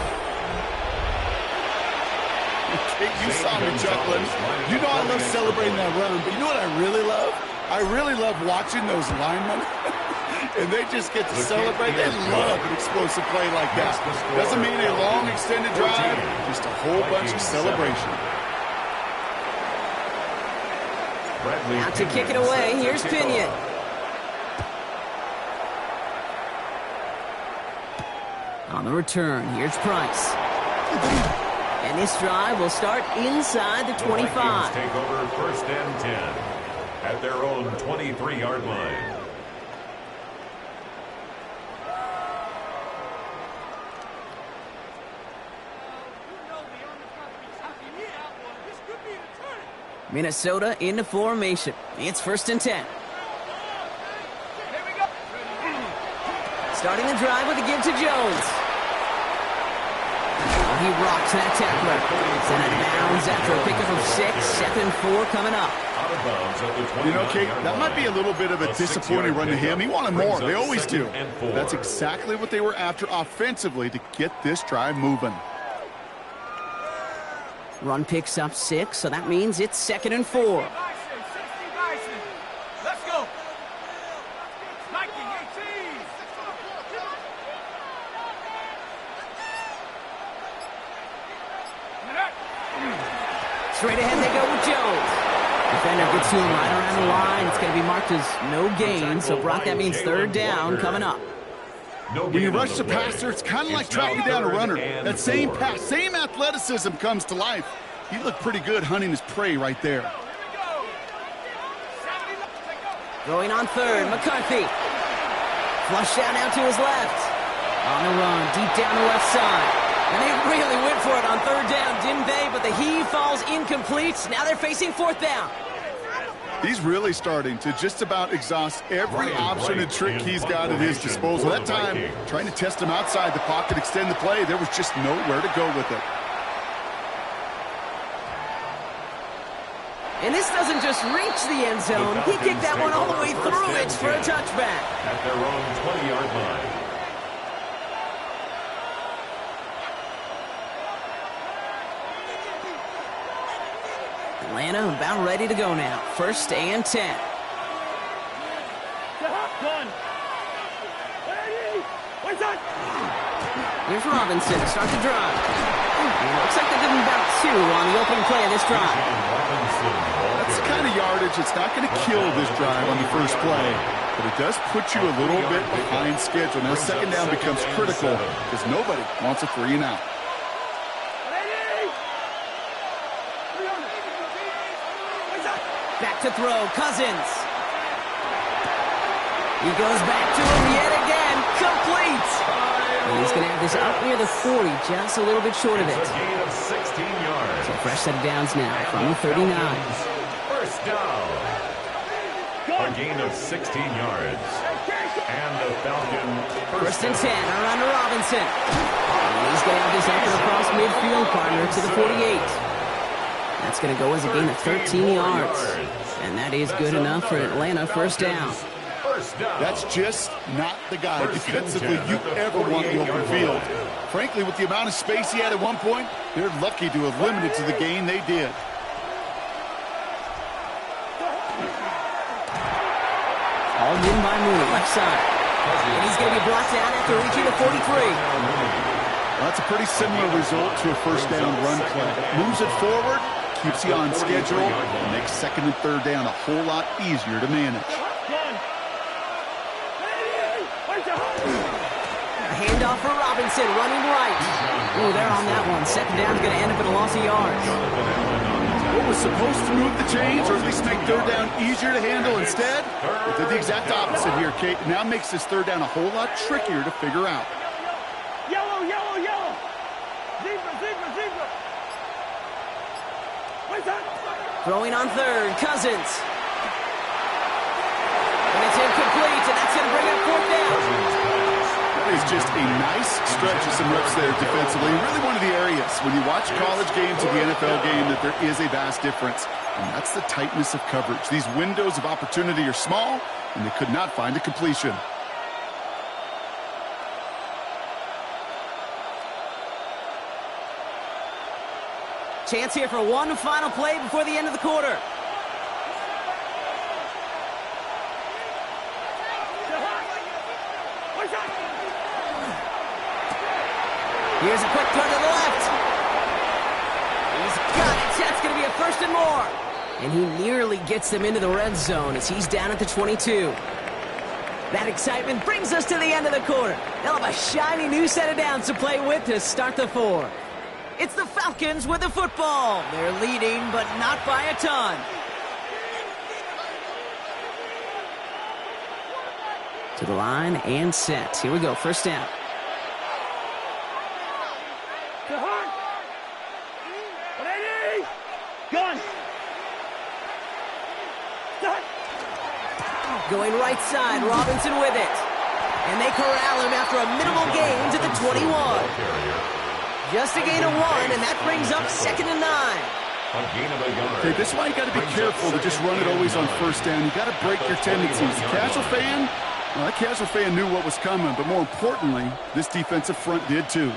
You saw me chuckling. You know I love celebrating that run, but you know what I really love? I really love watching those linemen. And they just get to celebrate. They love an explosive play like that. Doesn't mean a long extended drive, just a whole bunch of celebration. Out to kick it away, here's Pinion. On the return, here's Price. And this drive will start inside the 25. The take over first and 10 at their own 23-yard line. Minnesota into formation. It's first and 10. Starting the drive with a give to Jones. Oh, he rocks that tackler. Sent it bounds after a pickup of 6. Second and 4 coming up. You know, Kate, that might be a little bit of a disappointing run to him. He wanted more. They always do. That's exactly what they were after offensively to get this drive moving. Run picks up 6, so that means it's second and 4. Let's go. Straight ahead they go with Jones. Defender gets to him right around the line. It's going to be marked as no gain, so Brock, that means third down coming up. When you rush the passer, it's kind of like tracking down a runner. That same pass, same athleticism comes to life. He looked pretty good hunting his prey right there. Throwing on third, McCarthy. Flushed out now to his left. On the run, deep down the left side. And they really went for it on third down, didn't they? But the heave falls incomplete. Now they're facing fourth down. He's really starting to just about exhaust every option and trick he's got at his disposal. That time, trying to test him outside the pocket, extend the play, there was just nowhere to go with it. And this doesn't just reach the end zone. He kicked that one all the way through it for a touchback. At their own 20-yard line. Atlanta about ready to go now. 1st and 10. Here's Robinson to start the drive. It looks like they did about 2 on the opening play of this drive. That's the kind of yardage that's not going to kill this drive on the first play, but it does put you a little bit behind schedule. Now, 2nd down becomes critical because nobody wants a 3 and out. Back to throw, Cousins. He goes back to him yet again, complete. And he's going to have this up near the 40, just a little bit short of it. It's a gain of 16 yards. So fresh set of downs now from the 39. First down. A gain of 16 yards. And the Falcon First and 10, around to Robinson. And he's going to have this up and across midfield, partner, to the 48. That's going to go as a gain of 13 yards. And that is good enough for Atlanta. First down. That's just not the guy defensively you ever want in the open field. Frankly, with the amount of space he had at one point, they're lucky to have limited to the gain they did. All in by Mooney, left side. And he's going to be brought down after reaching the 43. Well, that's a pretty similar result to a first down run play. Moves it forward, keeps you on schedule, and makes 2nd and 3rd down a whole lot easier to manage. A handoff for Robinson, running right. Oh, they're on that one. 2nd down's going to end up in a loss of yards. What was supposed to move the chains, or at least make 3rd down easier to handle instead? It did the exact opposite here, Kate. It now makes this 3rd down a whole lot trickier to figure out. Yellow, yellow, yellow. Zebra, zebra, zebra. What's that? Throwing on 3rd, Cousins. And it's incomplete, and that's going to bring up 4th down. That is just a nice stretch of some reps there defensively. Really one of the areas when you watch college game to the NFL game that there is a vast difference. And that's the tightness of coverage. These windows of opportunity are small, and they could not find a completion. Chance here for one final play before the end of the quarter. Here's a quick turn to the left. He's got it. That's going to be a 1st and more. And he nearly gets them into the red zone as he's down at the 22. That excitement brings us to the end of the quarter. They'll have a shiny new set of downs to play with to start the 4th. It's the Falcons with the football. They're leading, but not by a ton. To the line and set. Here we go. 1st down. Gun. Going right side, Robinson with it. And they corral him after a minimal gain to the 21. Just a gain of 1, and that brings up 2nd and 9. Okay, this is why you got to be careful to just run it always on 1st down. You got to break your tendencies. The casual fan, well, that casual fan knew what was coming, but more importantly, this defensive front did too.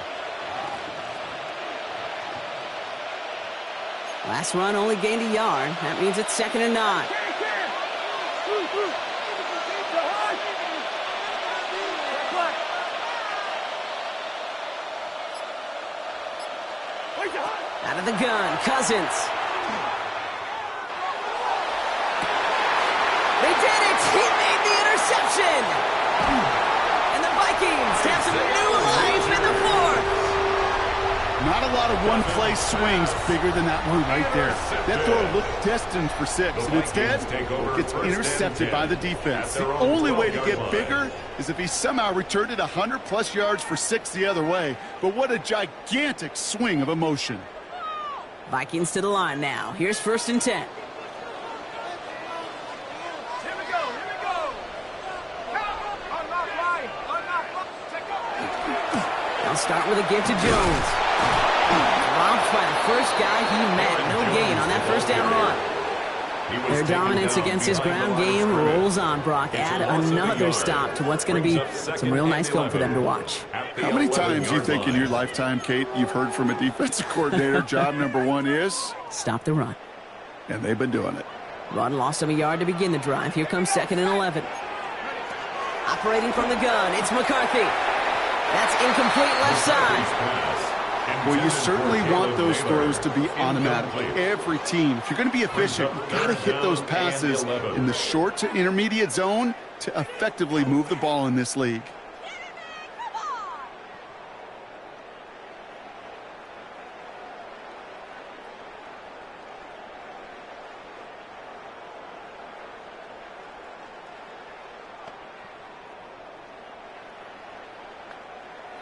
Last run only gained a yard. That means it's 2nd and 9. Out of the gun, Cousins. They did it! He made the interception! And the Vikings have some new life in the 4th. Not a lot of one-play swings bigger than that one right there. That throw looked destined for 6, and instead, it gets intercepted by the defense. The only way to get bigger is if he somehow returned it 100-plus yards for 6 the other way. But what a gigantic swing of emotion. Vikings to the line now. Here's 1st and 10. They'll start with a give to Jones. Dropped by the first guy he met. No gain on that first down run. Their dominance against his ground game rolls on, Brock. Add another stop to what's going to be some real nice film for them to watch. How many times do you think in your lifetime, Kate, you've heard from a defensive coordinator, job number one is? Stop the run. And they've been doing it. Run lost him a yard to begin the drive. Here comes 2nd and 11. Operating from the gun, it's McCarthy. That's incomplete left side. Well, you certainly want those throws to be automatic. Every team, if you're going to be efficient, you've got to hit those passes in the short to intermediate zone to effectively move the ball in this league.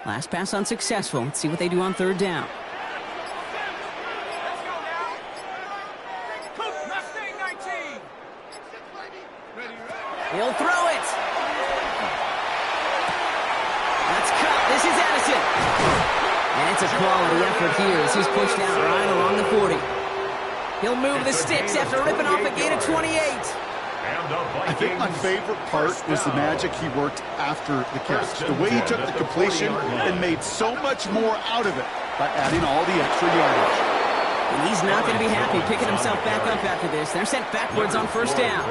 Last pass unsuccessful. Let's see what they do on 3rd down. He'll throw it. That's cut. This is Addison. And it's a quality effort here as he's pushed out right along the 40. He'll move the sticks after ripping off a gain of 28. I think my favorite part was the magic he worked after the catch. The way he took the completion and made so much more out of it by adding all the extra yardage. And he's not going to be happy picking himself back up after this. They're sent backwards on 1st down.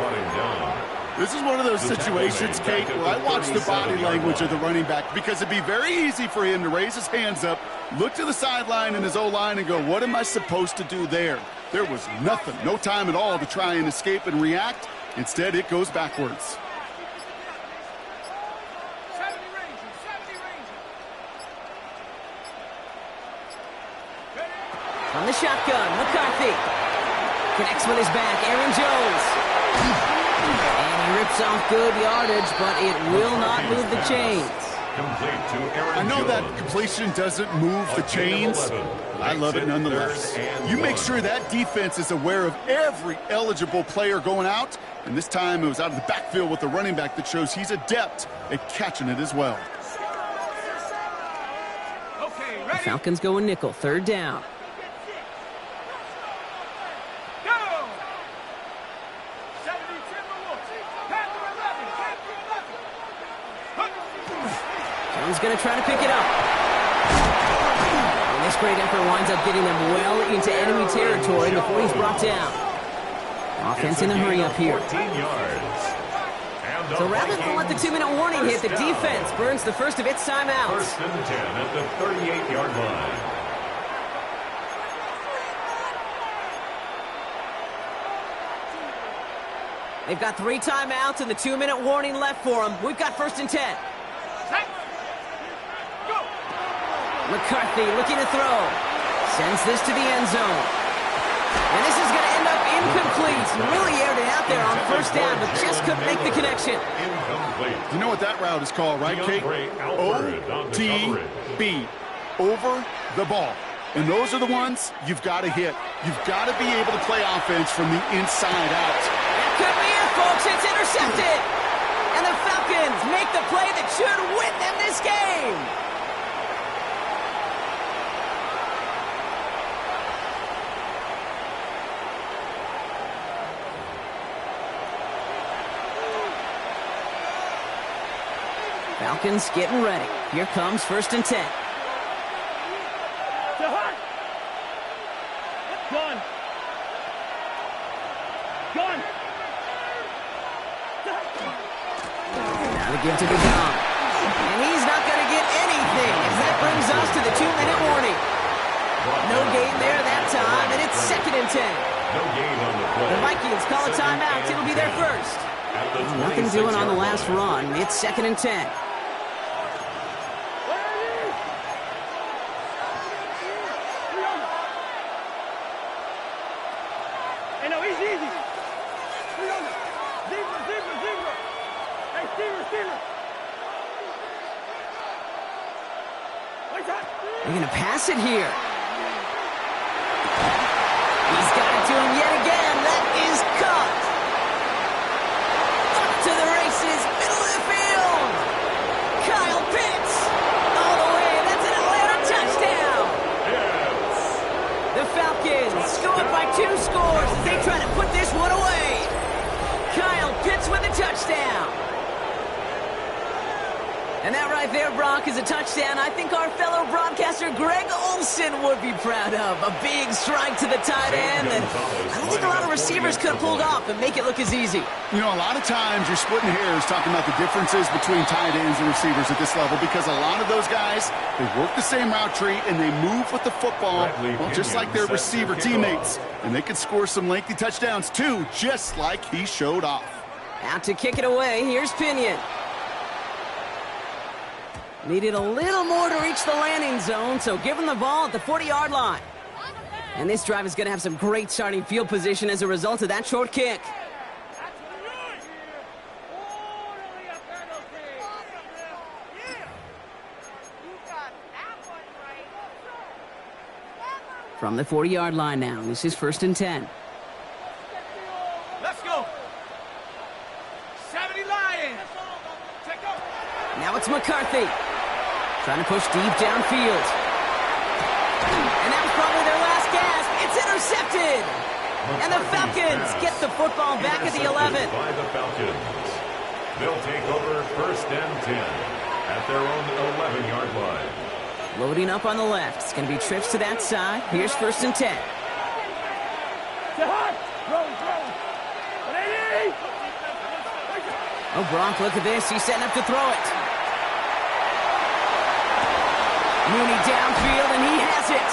This is one of those situations, Kate, where I watch the body language of the running back because it'd be very easy for him to raise his hands up, look to the sideline in his O-line and go, what am I supposed to do there? There was nothing, no time at all to try and escape and react. Instead, it goes backwards. On the shotgun, McCarthy connects with his back. Aaron Jones. And he rips off good yardage, but it will not move the chains. I know that completion doesn't move the chains. I love it nonetheless. You make sure that defense is aware of every eligible player going out. And this time it was out of the backfield with the running back that shows he's adept at catching it as well. The Falcons go in nickel, 3rd down. Jones going to try to pick it up. And this great effort winds up getting them well into enemy territory before he's brought down. Offense in a hurry up here. So rather than let the 2-minute warning hit, the defense burns the first of its timeouts. 1st and 10 at the 38-yard line. They've got 3 timeouts and the 2-minute warning left for them. We've got 1st and 10. McCarthy looking to throw. Sends this to the end zone. And this is going to end up incomplete. Really aired it out there on 1st down, but just couldn't make the connection. You know what that route is called, right, Kate? OTB. Over the ball. And those are the ones you've got to hit. You've got to be able to play offense from the inside out. That could be it, folks. It's intercepted. And the Falcons make the play that should win them this game. Falcons getting ready. Here comes 1st and 10. Gun. Gun. Now to give to the gun. And he's not going to get anything as that brings us to the 2-minute warning. No gain there that time, and it's 2nd and 10. No gain on the play. The Vikings call a timeout. It'll be their first. Nothing doing on the last run. It's 2nd and 10. Hey, no, easy. Zebra. Hey, Steeler. They're going to pass it here. He's got it to him yet again. That is caught. Up to the races, middle of the field. Kyle Pitts all the way. That's an And that right there, Brock, is a touchdown I think our fellow broadcaster Greg Olson would be proud of. A big strike to the tight end, and I don't think a lot of receivers could have pulled off and make it look as easy. You know, a lot of times you're splitting hairs talking about the differences between tight ends and receivers at this level because a lot of those guys, they work the same route tree and they move with the football, well, just like their receiver teammates. And they can score some lengthy touchdowns too, just like he showed off. Out to kick it away, here's Pinion. Needed a little more to reach the landing zone, so give him the ball at the 40-yard line. And this drive is going to have some great starting field position as a result of that short kick. From the 40-yard line now, this is 1st and 10. Let's go. 70 Lions. Take off. Now it's McCarthy. Trying to push deep downfield. And that was probably their last gasp. It's intercepted. And the Falcons get the football back at the 11. By the Falcons. They'll take over 1st and 10 at their own 11-yard line. Loading up on the left. It's going to be trips to that side. Here's 1st and 10. Oh, Brock, look at this. He's setting up to throw it. Mooney downfield, and he has it.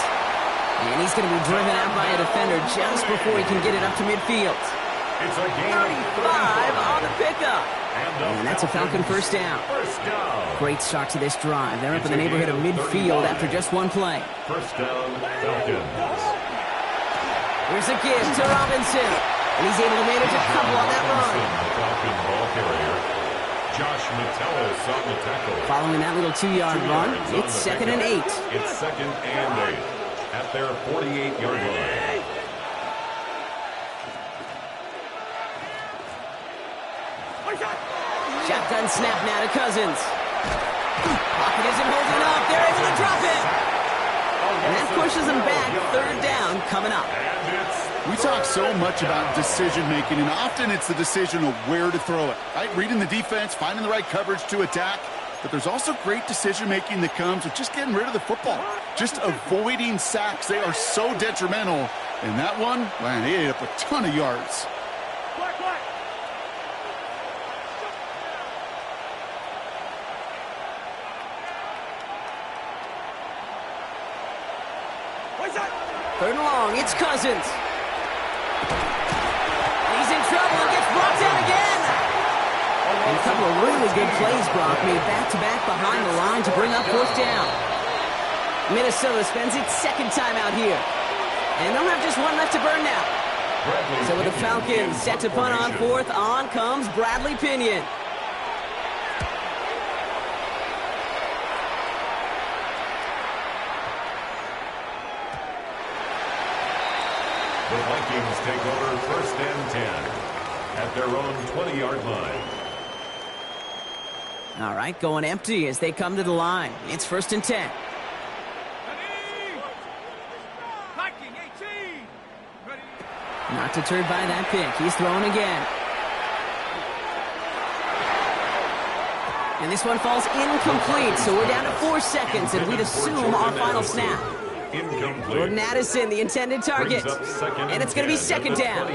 And he's going to be driven out by a defender just before he can get it up to midfield. It's a gain 35 on the pickup. And that's a Falcon first down. Great start to this drive. They're up in the neighborhood of midfield after just one play. First down, Falcons. Here's a give to Robinson. And he's able to manage a couple on that run. The Falcon ball carrier. Josh Metellus on the tackle. Following that little 2-yard run, it's 2nd and 8. It's 2nd and 8 at their 48-yard line. Shotgun snap now to Cousins. Pocket isn't holding up. They're able to drop it. And that pushes them back. 3rd down coming up. We talk so much about decision-making, and often it's the decision of where to throw it, right? Reading the defense, finding the right coverage to attack. But there's also great decision-making that comes with just getting rid of the football, just avoiding sacks. They are so detrimental. And that one, man, he ate up a ton of yards. Third and long, it's Cousins. He's in trouble and gets brought down again. And a couple of really good plays, Brock, made back-to-back behind the line to bring up 4th down. Minnesota spends its 2nd time out here. And they'll have just one left to burn now. So with the Falcons set to punt on 4th, on comes Bradley Pinion. The Vikings take over 1st and 10 at their own 20-yard line. All right, going empty as they come to the line. It's 1st and 10. Not deterred by that pick. He's throwing again. And this one falls incomplete, so we're down to 4 seconds, and we'd assume our final snap. Incomplete. Jordan Addison, the intended target. And it's going to be 2nd down.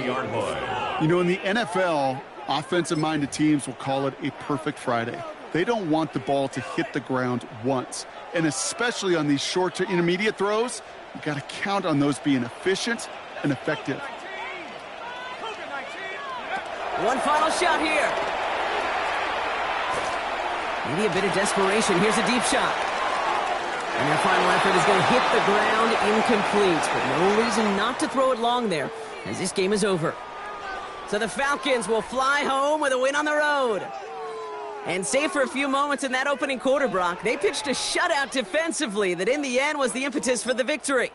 You know, in the NFL, offensive-minded teams will call it a perfect Friday. They don't want the ball to hit the ground once. And especially on these short to intermediate throws, you got to count on those being efficient and effective. One final shot here. Maybe a bit of desperation. Here's a deep shot. And their final effort is going to hit the ground incomplete. But no reason not to throw it long there, as this game is over. So the Falcons will fly home with a win on the road. And save for a few moments in that opening quarter, Brock, they pitched a shutout defensively that in the end was the impetus for the victory.